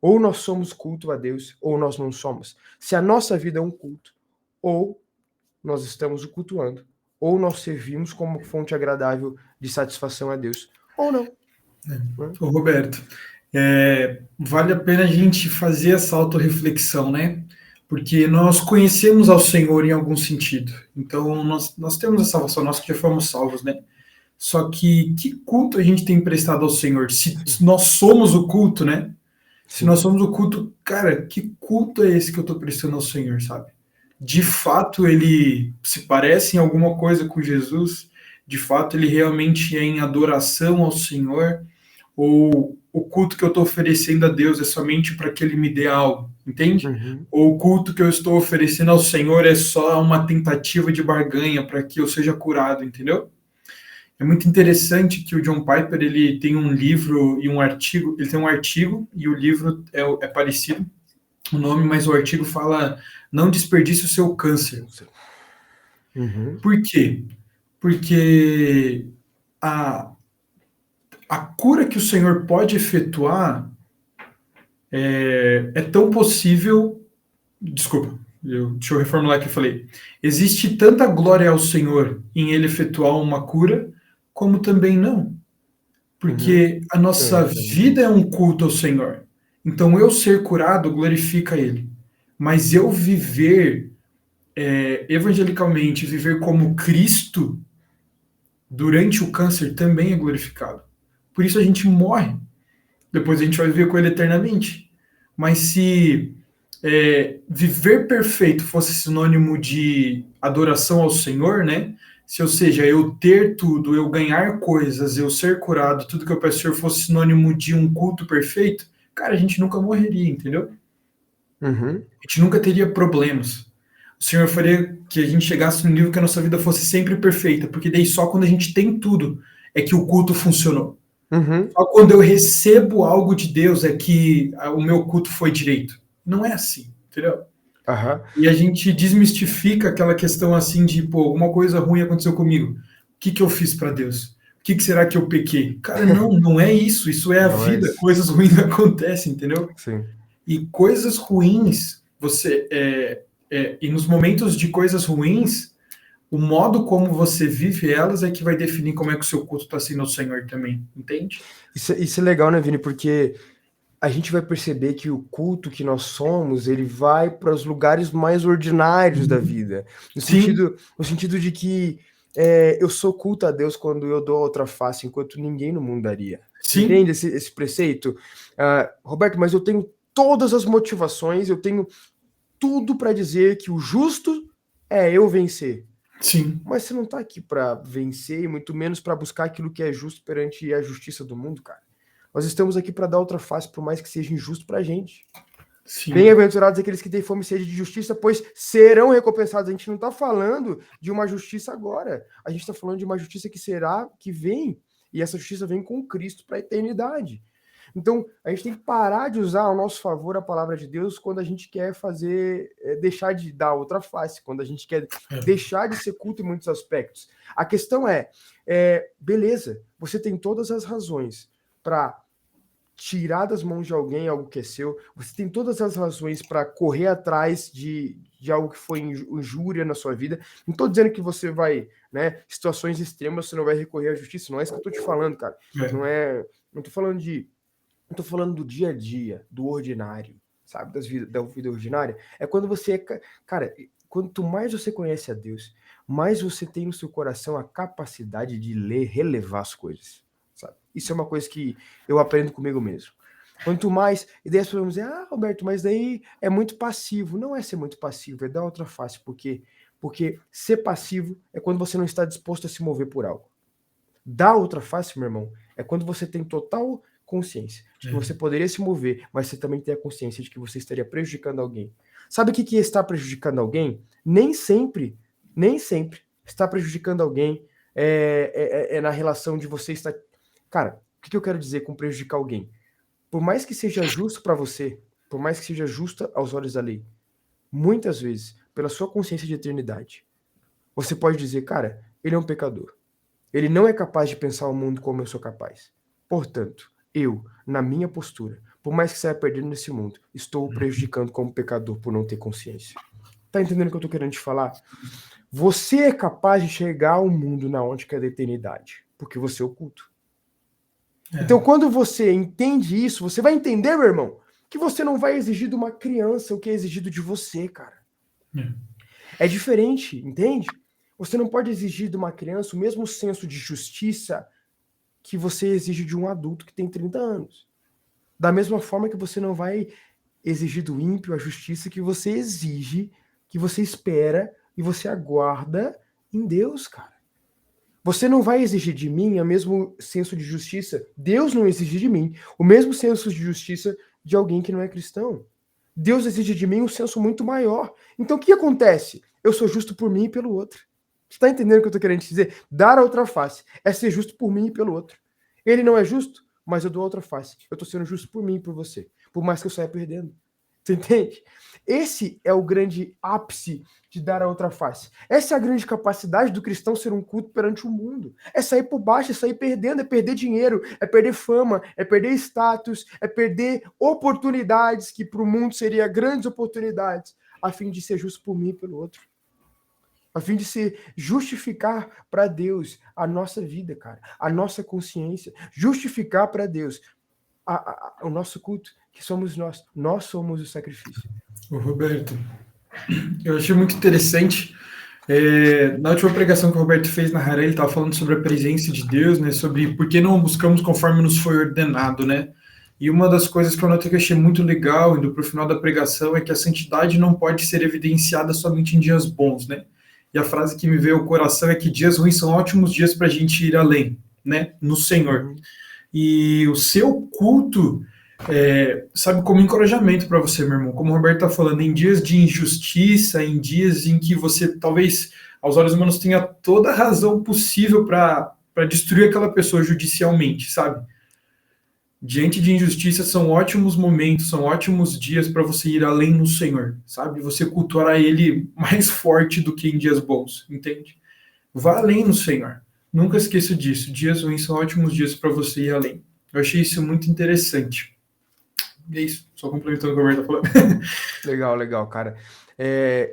Ou nós somos culto a Deus, ou nós não somos. Se a nossa vida é um culto, ou nós estamos o cultuando, ou nós servimos como fonte agradável de satisfação a Deus, ou não. Ô, Roberto, vale a pena a gente fazer essa autorreflexão, né? Porque nós conhecemos ao Senhor em algum sentido. Então, nós temos a salvação, nós que já fomos salvos, né? Só que culto a gente tem prestado ao Senhor? Se nós somos o culto, né? Se nós somos o culto, cara, que culto é esse que eu estou prestando ao Senhor, sabe? De fato, ele se parece em alguma coisa com Jesus? De fato, ele realmente é em adoração ao Senhor? Ou o culto que eu estou oferecendo a Deus é somente para que Ele me dê algo, entende? Uhum. Ou o culto que eu estou oferecendo ao Senhor é só uma tentativa de barganha para que eu seja curado, entendeu? É muito interessante que o John Piper ele tem um livro e um artigo, ele tem um artigo e o livro é parecido, o nome, mas o artigo fala não desperdice o seu câncer. Uhum. Por quê? Porque a cura que o Senhor pode efetuar é tão possível. Desculpa, deixa eu reformular o que eu falei. Existe tanta glória ao Senhor em Ele efetuar uma cura, como também não. Uhum. Porque a nossa vida é um culto ao Senhor. Então, eu ser curado glorifica Ele. Mas eu viver evangelicalmente, viver como Cristo durante o câncer também é glorificado. Por isso a gente morre. Depois a gente vai viver com Ele eternamente. Mas se viver perfeito fosse sinônimo de adoração ao Senhor, né? Se, ou seja, eu ter tudo, eu ganhar coisas, eu ser curado, tudo que eu peço ao Senhor fosse sinônimo de um culto perfeito, cara, a gente nunca morreria, entendeu? Uhum. A gente nunca teria problemas. O Senhor faria que a gente chegasse no nível que a nossa vida fosse sempre perfeita, porque daí só quando a gente tem tudo é que o culto funcionou. Uhum. Só quando eu recebo algo de Deus é que o meu culto foi direito. Não é assim, entendeu? Uhum. E a gente desmistifica aquela questão assim de, pô, alguma coisa ruim aconteceu comigo. O que eu fiz para Deus? O que será que eu pequei? Cara, não é isso. Isso é a Não é vida. isso. Coisas ruins acontecem, entendeu? Sim. E coisas ruins, e nos momentos de coisas ruins, o modo como você vive elas é que vai definir como é que o seu culto está sendo ao Senhor também, entende? Isso é legal, né, Vini? Porque a gente vai perceber que o culto que nós somos, ele vai para os lugares mais ordinários da vida. Sim, No sentido de que eu sou culto a Deus quando eu dou outra face, enquanto ninguém no mundo daria. Você sim, entende esse preceito? Roberto, mas eu tenho todas as motivações, eu tenho tudo para dizer que o justo é eu vencer. sim, Mas você não está aqui para vencer, e muito menos para buscar aquilo que é justo perante a justiça do mundo, cara. Nós estamos aqui para dar outra face, por mais que seja injusto para a gente. sim, Bem-aventurados aqueles que têm fome e sede de justiça, pois serão recompensados. A gente não está falando de uma justiça agora. A gente está falando de uma justiça que vem. E essa justiça vem com Cristo para a eternidade. Então, a gente tem que parar de usar ao nosso favor a palavra de Deus quando a gente quer deixar de dar outra face, quando a gente quer deixar de ser culto em muitos aspectos. A questão beleza, você tem todas as razões para tirar das mãos de alguém algo que é seu, você tem todas as razões para correr atrás de algo que foi injúria na sua vida. Não estou dizendo que você vai, né, situações extremas, você não vai recorrer à justiça, não é isso que eu estou te falando, cara. Não estou falando do dia a dia, do ordinário, sabe, da vida ordinária. É quando você, cara, quanto mais você conhece a Deus, mais você tem no seu coração a capacidade de ler, relevar as coisas, sabe? Isso é uma coisa que eu aprendo comigo mesmo. Quanto mais, e daí as pessoas vão dizer, Roberto, mas daí é muito passivo. Não é ser muito passivo, é dar outra face. Por quê? Porque ser passivo é quando você não está disposto a se mover por algo. Dar outra face, meu irmão, é quando você tem total consciência de que você poderia se mover, mas você também tem a consciência de que você estaria prejudicando alguém. Sabe o que é estar prejudicando alguém? Nem sempre estar prejudicando alguém é na relação de você estar... Cara, o que eu quero dizer com prejudicar alguém? Por mais que seja justo para você, por mais que seja justa aos olhos da lei, muitas vezes, pela sua consciência de eternidade, você pode dizer, cara, ele é um pecador. Ele não é capaz de pensar o mundo como eu sou capaz. Portanto, eu, na minha postura, por mais que saia perdendo nesse mundo, estou o prejudicando como pecador por não ter consciência. Tá entendendo o que eu tô querendo te falar? Você é capaz de chegar ao mundo na ótica da eternidade, porque você é oculto. Então, quando você entende isso, você vai entender, meu irmão, que você não vai exigir de uma criança o que é exigido de você, cara. É diferente, entende? Você não pode exigir de uma criança o mesmo senso de justiça que você exige de um adulto que tem 30 anos. Da mesma forma que você não vai exigir do ímpio a justiça que você exige, que você espera e você aguarda em Deus, cara. Você não vai exigir de mim o mesmo senso de justiça. Deus não exige de mim o mesmo senso de justiça de alguém que não é cristão. Deus exige de mim um senso muito maior. Então o que acontece? Eu sou justo por mim e pelo outro. Você está entendendo o que eu estou querendo te dizer? Dar a outra face é ser justo por mim e pelo outro. Ele não é justo, mas eu dou a outra face. Eu estou sendo justo por mim e por você. Por mais que eu saia perdendo. Você entende? Esse é o grande ápice de dar a outra face. Essa é a grande capacidade do cristão ser um culto perante o mundo. É sair por baixo, é sair perdendo, é perder dinheiro, é perder fama, é perder status, é perder oportunidades que para o mundo seriam grandes oportunidades, a fim de ser justo por mim e pelo outro. A fim de se justificar para Deus a nossa vida, cara, a nossa consciência, justificar para Deus o nosso culto, que somos nós. Nós somos o sacrifício. Ô, Roberto, eu achei muito interessante. Na última pregação que o Roberto fez na Haré, ele estava falando sobre a presença de Deus, né? Sobre por que não buscamos conforme nos foi ordenado, né? E uma das coisas que eu notei que eu achei muito legal, indo para o final da pregação, é que a santidade não pode ser evidenciada somente em dias bons, né? E a frase que me veio ao coração é que dias ruins são ótimos dias para a gente ir além, né? No Senhor. E o seu culto, sabe, como encorajamento para você, meu irmão. Como o Roberto está falando, em dias de injustiça, em dias em que você talvez, aos olhos humanos, tenha toda a razão possível para destruir aquela pessoa judicialmente, sabe? Diante de injustiça, são ótimos momentos, são ótimos dias para você ir além no Senhor, sabe? Você cultuar Ele mais forte do que em dias bons, entende? Vá além no Senhor. Nunca esqueça disso. Dias ruins são ótimos dias para você ir além. Eu achei isso muito interessante. E é isso, só complementando o que o Roberto está falando. Legal, cara.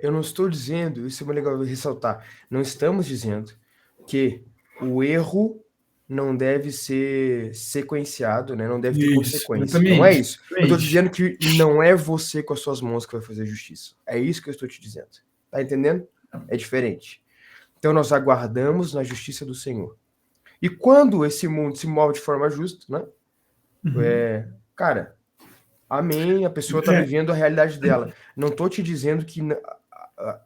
Eu não estou dizendo, isso é muito legal ressaltar, não estamos dizendo que o erro não deve ser sequenciado, né? Não deve ter Isso, consequência. Não é exatamente. isso. Eu estou dizendo que não é você com as suas mãos que vai fazer justiça. É isso que eu estou te dizendo. Tá entendendo? É diferente. Então nós aguardamos na justiça do Senhor. E quando esse mundo se move de forma justa, né? Cara, amém, a pessoa está vivendo a realidade dela. Não estou te dizendo que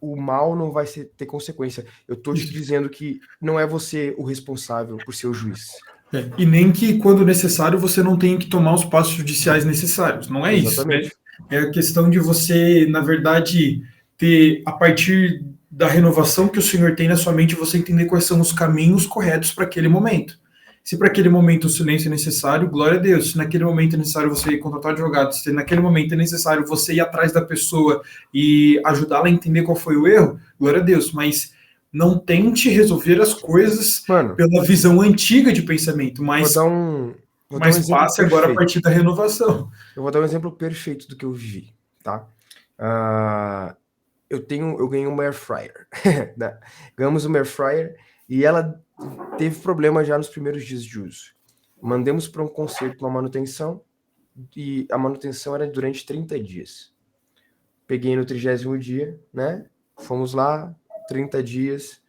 o mal não vai ter consequência. Eu estou te dizendo que não é você o responsável por ser o juiz. E nem que, quando necessário, você não tenha que tomar os passos judiciais necessários. Não é Exatamente. isso, né? É a questão de você, na verdade, ter, a partir da renovação que o Senhor tem na sua mente, você entender quais são os caminhos corretos para aquele momento. Se para aquele momento o silêncio é necessário, glória a Deus. Se naquele momento é necessário você contratar advogado, se naquele momento é necessário você ir atrás da pessoa e ajudá-la a entender qual foi o erro, glória a Deus. Mas não tente resolver as coisas pela visão antiga de pensamento, mas passe agora a partir da renovação. Eu vou dar um exemplo perfeito do que eu vivi, tá? Eu ganhei uma air fryer. Ganhamos uma air fryer e ela teve problema já nos primeiros dias de uso. Mandemos para um conserto, uma manutenção, e a manutenção era durante 30 dias. Peguei no 30º dia, né? Fomos lá, 30 dias,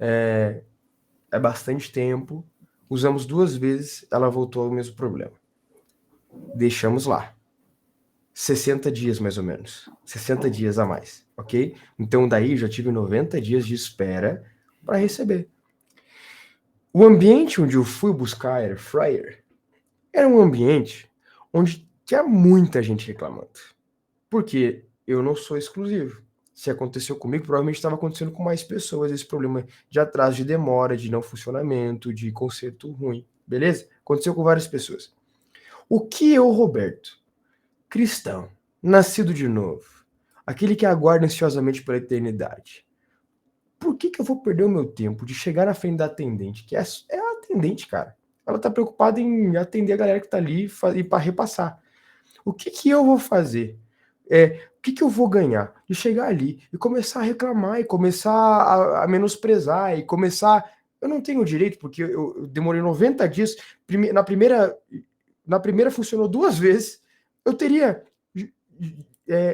É bastante tempo. Usamos 2 vezes, ela voltou ao mesmo problema. Deixamos lá. 60 dias, mais ou menos. 60 dias a mais, ok? Então, daí já tive 90 dias de espera para receber. O ambiente onde eu fui buscar Air Fryer era um ambiente onde tinha muita gente reclamando. Porque eu não sou exclusivo. Se aconteceu comigo, provavelmente estava acontecendo com mais pessoas esse problema de atraso, de demora, de não funcionamento, de conserto ruim, beleza? Aconteceu com várias pessoas. O que eu, Roberto, cristão, nascido de novo, aquele que aguarda ansiosamente pela eternidade, por que eu vou perder o meu tempo de chegar na frente da atendente, que é a atendente, cara? Ela tá preocupada em atender a galera que tá ali e para repassar. O que eu vou fazer? O que eu vou ganhar? De chegar ali e começar a reclamar, e começar a menosprezar, e começar. Eu não tenho direito, porque eu demorei 90 dias. Na primeira funcionou 2 vezes. Eu teria,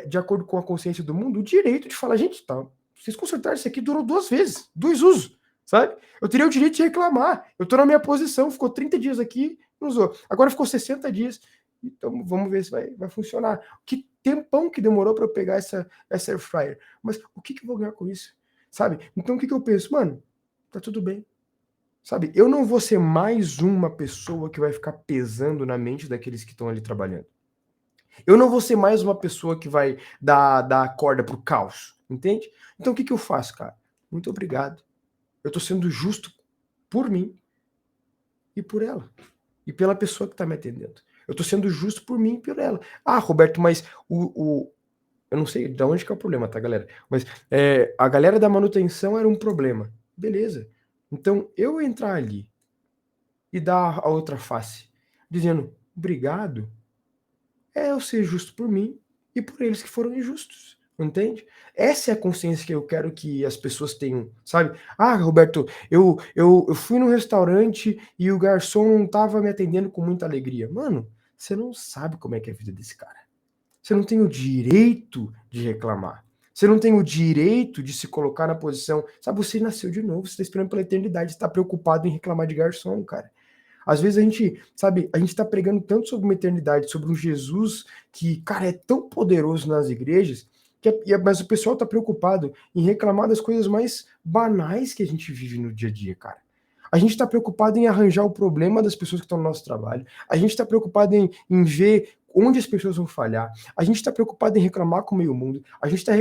de acordo com a consciência do mundo, o direito de falar, gente, tá, vocês consertaram isso aqui, durou 2 vezes, 2 usos, sabe? Eu teria o direito de reclamar. Eu tô na minha posição, ficou 30 dias aqui, não usou. Agora ficou 60 dias. Então vamos ver se vai funcionar. Que tempão que demorou para eu pegar essa air fryer. Mas o que eu vou ganhar com isso? Sabe? Então o que eu penso? Mano, tá tudo bem. Sabe? Eu não vou ser mais uma pessoa que vai ficar pesando na mente daqueles que estão ali trabalhando. Eu não vou ser mais uma pessoa que vai dar corda pro caos. Entende? Então o que eu faço, cara? Muito obrigado. Eu tô sendo justo por mim e por ela. E pela pessoa que tá me atendendo. Eu tô sendo justo por mim e por ela. Ah, Roberto, mas eu não sei de onde que é o problema, tá, galera? Mas a galera da manutenção era um problema. Beleza. Então, eu entrar ali e dar a outra face, dizendo obrigado, é eu ser justo por mim e por eles que foram injustos. Entende? Essa é a consciência que eu quero que as pessoas tenham, sabe? Ah, Roberto, eu fui num restaurante e o garçom não tava me atendendo com muita alegria. Mano, você não sabe como é que é a vida desse cara. Você não tem o direito de reclamar. Você não tem o direito de se colocar na posição. Sabe, você nasceu de novo, você está esperando pela eternidade, você está preocupado em reclamar de garçom, cara. Às vezes a gente, sabe, a gente tá pregando tanto sobre uma eternidade, sobre um Jesus que, cara, é tão poderoso nas igrejas, mas o pessoal tá preocupado em reclamar das coisas mais banais que a gente vive no dia a dia, cara. A gente está preocupado em arranjar o problema das pessoas que estão no nosso trabalho. A gente está preocupado em ver onde as pessoas vão falhar. A gente está preocupado em reclamar com o meio mundo. A gente está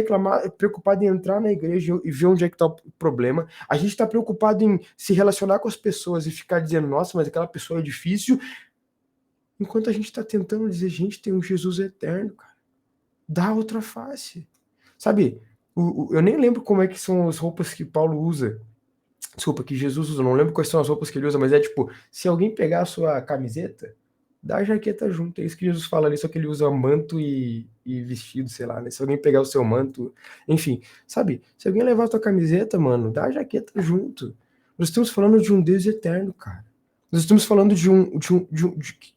preocupado em entrar na igreja e ver onde é que está o problema. A gente está preocupado em se relacionar com as pessoas e ficar dizendo, nossa, mas aquela pessoa é difícil. Enquanto a gente está tentando dizer, gente, tem um Jesus eterno, cara. Dá outra face. Sabe, eu nem lembro como é que são as roupas que Paulo usa. Desculpa, que Jesus usa, não lembro quais são as roupas que ele usa, mas é tipo, se alguém pegar a sua camiseta, dá a jaqueta junto. É isso que Jesus fala ali, só que ele usa manto e vestido, sei lá, né? Se alguém pegar o seu manto, enfim, sabe? Se alguém levar a tua camiseta, mano, dá a jaqueta junto. Nós estamos falando de um Deus eterno, cara. Nós estamos falando de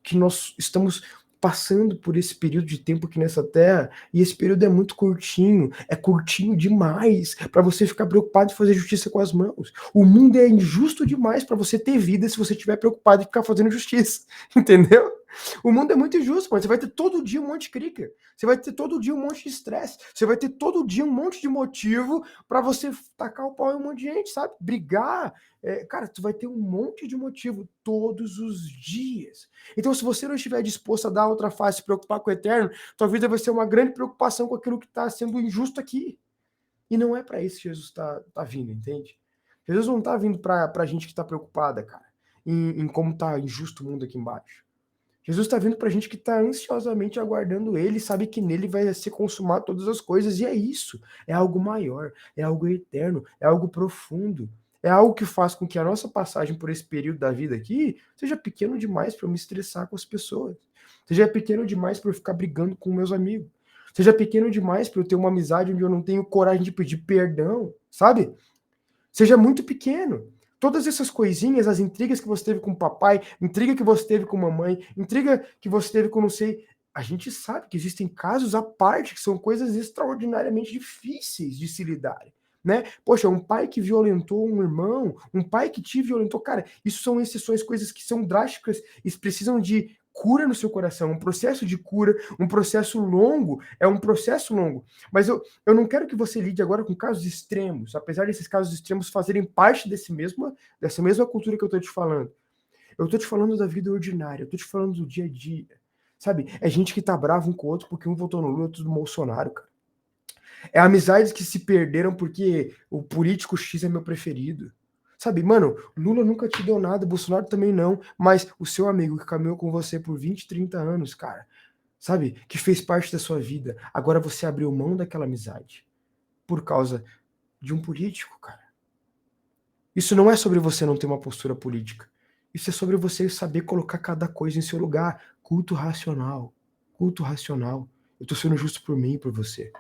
que nós estamos passando por esse período de tempo aqui nessa terra, e esse período é curtinho demais para você ficar preocupado em fazer justiça com as mãos. O mundo é injusto demais para você ter vida se você estiver preocupado em ficar fazendo justiça, entendeu? O mundo é muito injusto, mas você vai ter todo dia um monte de crica, você vai ter todo dia um monte de estresse, você vai ter todo dia um monte de motivo para você tacar o pau em um monte de gente, sabe? Brigar, cara, tu vai ter um monte de motivo todos os dias. Então, se você não estiver disposto a dar outra face, se preocupar com o eterno, tua vida vai ser uma grande preocupação com aquilo que está sendo injusto aqui. E não é para isso que Jesus tá vindo, entende? Jesus não tá vindo pra gente que tá preocupada, cara, em como tá injusto o mundo aqui embaixo. Jesus está vindo para a gente que está ansiosamente aguardando ele, sabe que nele vai se consumar todas as coisas, e é isso. É algo maior, é algo eterno, é algo profundo. É algo que faz com que a nossa passagem por esse período da vida aqui seja pequeno demais para eu me estressar com as pessoas. Seja pequeno demais para eu ficar brigando com meus amigos. Seja pequeno demais para eu ter uma amizade onde eu não tenho coragem de pedir perdão, sabe? Seja muito pequeno. Todas essas coisinhas, as intrigas que você teve com o papai, intriga que você teve com a mamãe, intriga que você teve com não sei... A gente sabe que existem casos à parte que são coisas extraordinariamente difíceis de se lidar. né? Poxa, um pai que violentou um irmão, um pai que te violentou, cara, isso são exceções, coisas que são drásticas e precisam de cura no seu coração, um processo de cura, um processo longo, é um processo longo. Mas eu não quero que você lide agora com casos extremos, apesar desses casos extremos fazerem parte dessa mesma cultura que eu tô te falando. Eu tô te falando da vida ordinária, eu tô te falando do dia a dia, sabe? É gente que tá bravo um com o outro porque um votou no Lula e outro no Bolsonaro, cara. É amizades que se perderam porque o político X é meu preferido. Sabe, mano, Lula nunca te deu nada, Bolsonaro também não, mas o seu amigo que caminhou com você por 20, 30 anos, cara, sabe, que fez parte da sua vida, agora você abriu mão daquela amizade por causa de um político, cara. Isso não é sobre você não ter uma postura política. Isso é sobre você saber colocar cada coisa em seu lugar. Culto racional. Culto racional. Eu tô sendo justo por mim e por você,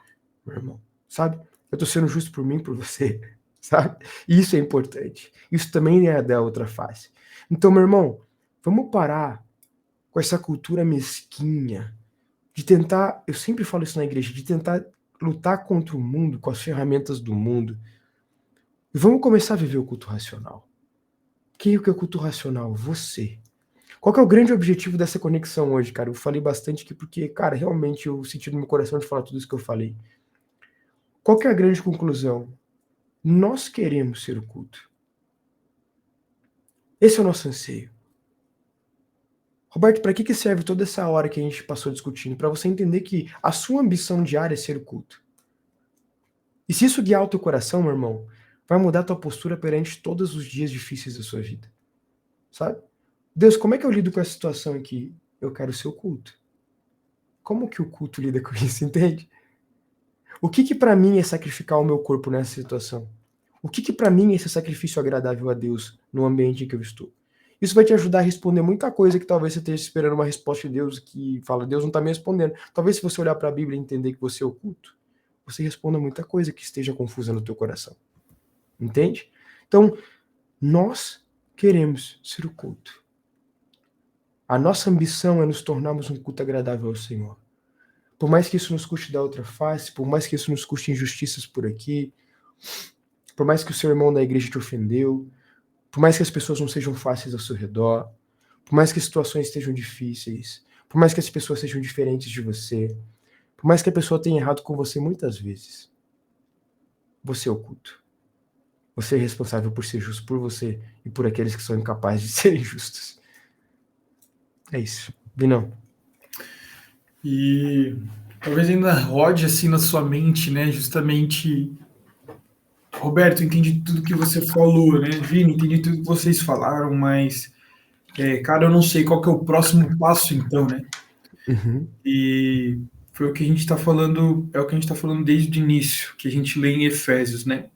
meu irmão. Sabe? Eu tô sendo justo por mim e por você. Sabe? E isso é importante. Isso também é da outra face. Então, meu irmão, vamos parar com essa cultura mesquinha de tentar, eu sempre falo isso na igreja, de tentar lutar contra o mundo com as ferramentas do mundo. E vamos começar a viver o culto racional. Quem é o culto racional? Você. Qual que é o grande objetivo dessa conexão hoje, cara? Eu falei bastante aqui porque, cara, realmente eu senti no meu coração de falar tudo isso que eu falei. Qual que é a grande conclusão? Nós queremos ser o culto. Esse é o nosso anseio. Roberto, para que serve toda essa hora que a gente passou discutindo? Para você entender que a sua ambição diária é ser o culto. E se isso guiar o teu coração, meu irmão, vai mudar a tua postura perante todos os dias difíceis da sua vida. Sabe? Deus, como é que eu lido com essa situação aqui? Eu quero ser o culto. Como que o culto lida com isso, entende? O que para mim é sacrificar o meu corpo nessa situação? O que para mim é esse sacrifício agradável a Deus no ambiente em que eu estou? Isso vai te ajudar a responder muita coisa que talvez você esteja esperando uma resposta de Deus que fala, Deus não está me respondendo. Talvez se você olhar para a Bíblia e entender que você é o culto, você responda muita coisa que esteja confusa no teu coração. Entende? Então, nós queremos ser o culto. A nossa ambição é nos tornarmos um culto agradável ao Senhor. Por mais que isso nos custe da outra face, por mais que isso nos custe injustiças por aqui, por mais que o seu irmão da igreja te ofendeu, por mais que as pessoas não sejam fáceis ao seu redor, por mais que as situações estejam difíceis, por mais que as pessoas sejam diferentes de você, por mais que a pessoa tenha errado com você muitas vezes, você é o culto. Você é responsável por ser justo por você e por aqueles que são incapazes de serem justos. É isso. Vinão. E talvez ainda rode assim na sua mente, né? Justamente, Roberto, entendi tudo que você falou, né? Vini, entendi tudo que vocês falaram, mas, cara, eu não sei qual que é o próximo passo, então, né? Uhum. E foi o que a gente está falando, é o que a gente está falando desde o início, que a gente lê em Efésios, né?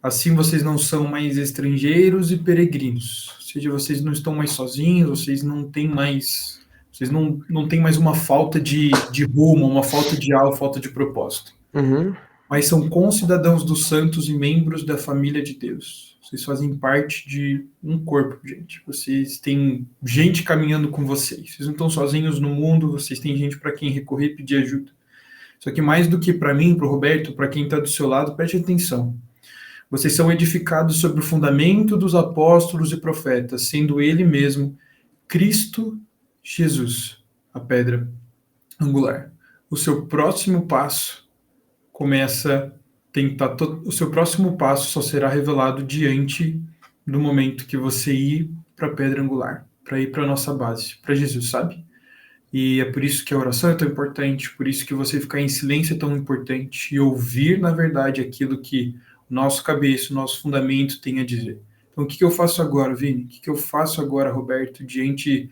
Assim vocês não são mais estrangeiros e peregrinos, ou seja, vocês não estão mais sozinhos, vocês não têm mais, não têm mais uma falta de rumo, uma falta de alvo, falta de propósito. Uhum. Mas são concidadãos dos santos e membros da família de Deus. Vocês fazem parte de um corpo, gente. Vocês têm gente caminhando com vocês. Vocês não estão sozinhos no mundo, vocês têm gente para quem recorrer e pedir ajuda. Só que mais do que para mim, para o Roberto, para quem está do seu lado, preste atenção. Vocês são edificados sobre o fundamento dos apóstolos e profetas, sendo ele mesmo Cristo Jesus, a pedra angular. O seu próximo passo o seu próximo passo só será revelado diante do momento que você ir para a pedra angular, para ir para a nossa base, para Jesus, sabe? E é por isso que a oração é tão importante, por isso que você ficar em silêncio é tão importante e ouvir, na verdade, aquilo que o nosso cabeça, o nosso fundamento tem a dizer. Então, o que eu faço agora, Vini? O que eu faço agora, Roberto, diante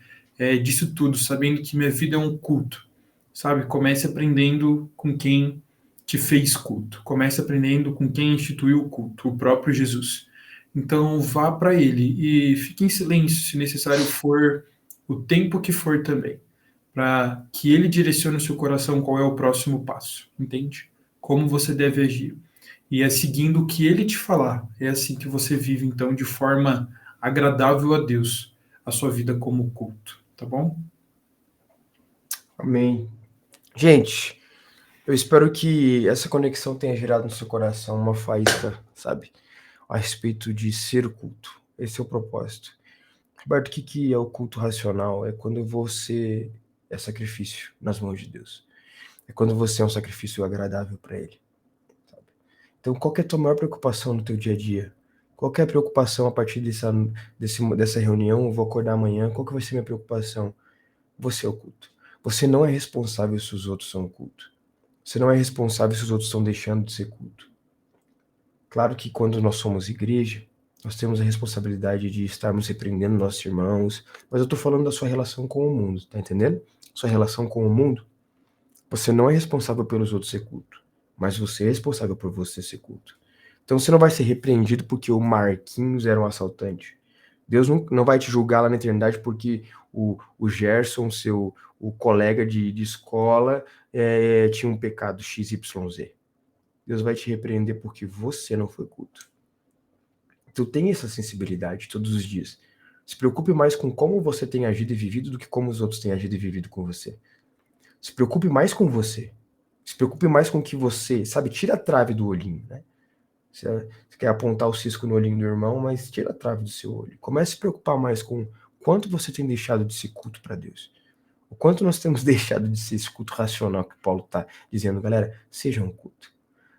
disso tudo, sabendo que minha vida é um culto, sabe? Comece aprendendo com quem te fez culto. Comece aprendendo com quem instituiu o culto, o próprio Jesus. Então, vá para ele e fique em silêncio, se necessário for, o tempo que for também, para que ele direcione o seu coração qual é o próximo passo, entende? Como você deve agir. E é seguindo o que ele te falar. É assim que você vive, então, de forma agradável a Deus, a sua vida como culto, tá bom? Amém. Gente, Eu espero que essa conexão tenha gerado no seu coração uma faísca, sabe? A respeito de ser o culto. Esse é o propósito. Roberto, o que é o culto racional? É quando você é sacrifício nas mãos de Deus. É quando você é um sacrifício agradável para Ele. Sabe? Então, qual que é a tua maior preocupação no teu dia a dia? Qual que é a preocupação a partir dessa reunião? Eu vou acordar amanhã. Qual que vai ser a minha preocupação? Você é o culto. Você não é responsável se os outros são o culto. Você não é responsável se os outros estão deixando de ser culto. Claro que quando nós somos igreja, nós temos a responsabilidade de estarmos repreendendo nossos irmãos, mas eu tô falando da sua relação com o mundo, tá entendendo? Sua relação com o mundo, você não é responsável pelos outros ser culto, mas você é responsável por você ser culto. Então você não vai ser repreendido porque o Marquinhos era um assaltante. Deus não vai te julgar lá na eternidade porque o Gerson, o colega de escola, tinha um pecado XYZ. Deus vai te repreender porque você não foi culto. Então tenha essa sensibilidade todos os dias. Se preocupe mais com como você tem agido e vivido do que como os outros têm agido e vivido com você. Se preocupe mais com você. Se preocupe mais com o que você, sabe, tira a trave do olhinho, né? Você quer apontar o cisco no olhinho do irmão, mas tira a trave do seu olho. Comece a se preocupar mais com quanto você tem deixado de ser culto para Deus. O quanto nós temos deixado de ser esse culto racional que Paulo está dizendo, galera, seja um culto.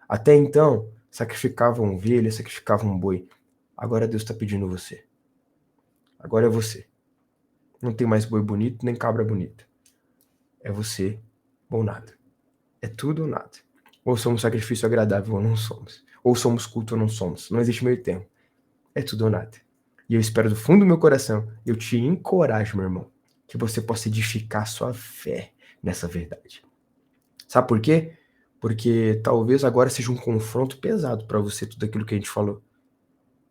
Até então, sacrificavam ovelha, sacrificavam boi. Agora Deus está pedindo você. Agora é você. Não tem mais boi bonito, nem cabra bonita. É você ou nada. É tudo ou nada. Ou somos sacrifício agradável ou não somos. Ou somos culto ou não somos. Não existe meio termo. É tudo ou nada. E eu espero do fundo do meu coração, eu te encorajo, meu irmão, que você possa edificar sua fé nessa verdade. Sabe por quê? Porque talvez agora seja um confronto pesado para você, tudo aquilo que a gente falou.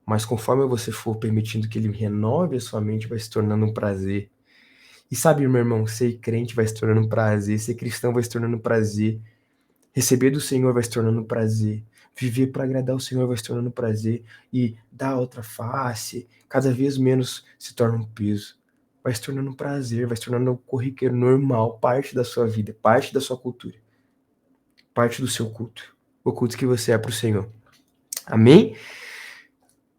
Mas conforme você for permitindo que ele renove a sua mente, vai se tornando um prazer. E sabe, meu irmão, ser crente vai se tornando um prazer, ser cristão vai se tornando um prazer, receber do Senhor vai se tornando um prazer, viver para agradar o Senhor vai se tornando um prazer, e dar outra face, cada vez menos se torna um peso. Vai se tornando um prazer, vai se tornando um corriqueiro normal, parte da sua vida, parte da sua cultura, parte do seu culto, o culto que você é para o Senhor. Amém?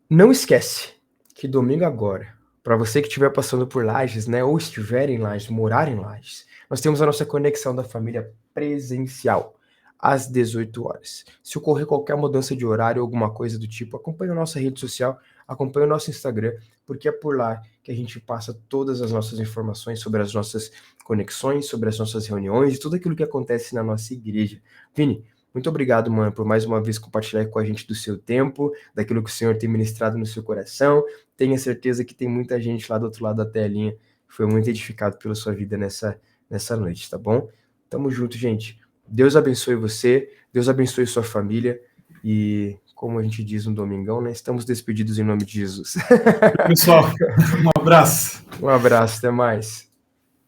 Não esquece que domingo agora, para você que estiver passando por Lages, né, ou estiver em Lages, morar em Lages, nós temos a nossa conexão da família presencial, às 18 horas. Se ocorrer qualquer mudança de horário ou alguma coisa do tipo, acompanhe a nossa rede social, acompanhe o nosso Instagram, porque é por lá que a gente passa todas as nossas informações sobre as nossas conexões, sobre as nossas reuniões e tudo aquilo que acontece na nossa igreja. Vini, muito obrigado, mano, por mais uma vez compartilhar com a gente do seu tempo, daquilo que o Senhor tem ministrado no seu coração. Tenha certeza que tem muita gente lá do outro lado da telinha que foi muito edificado pela sua vida nessa noite, tá bom? Tamo junto, gente. Deus abençoe você, Deus abençoe sua família e, como a gente diz no domingão, né? Estamos despedidos em nome de Jesus. Pessoal, um abraço. Um abraço, até mais.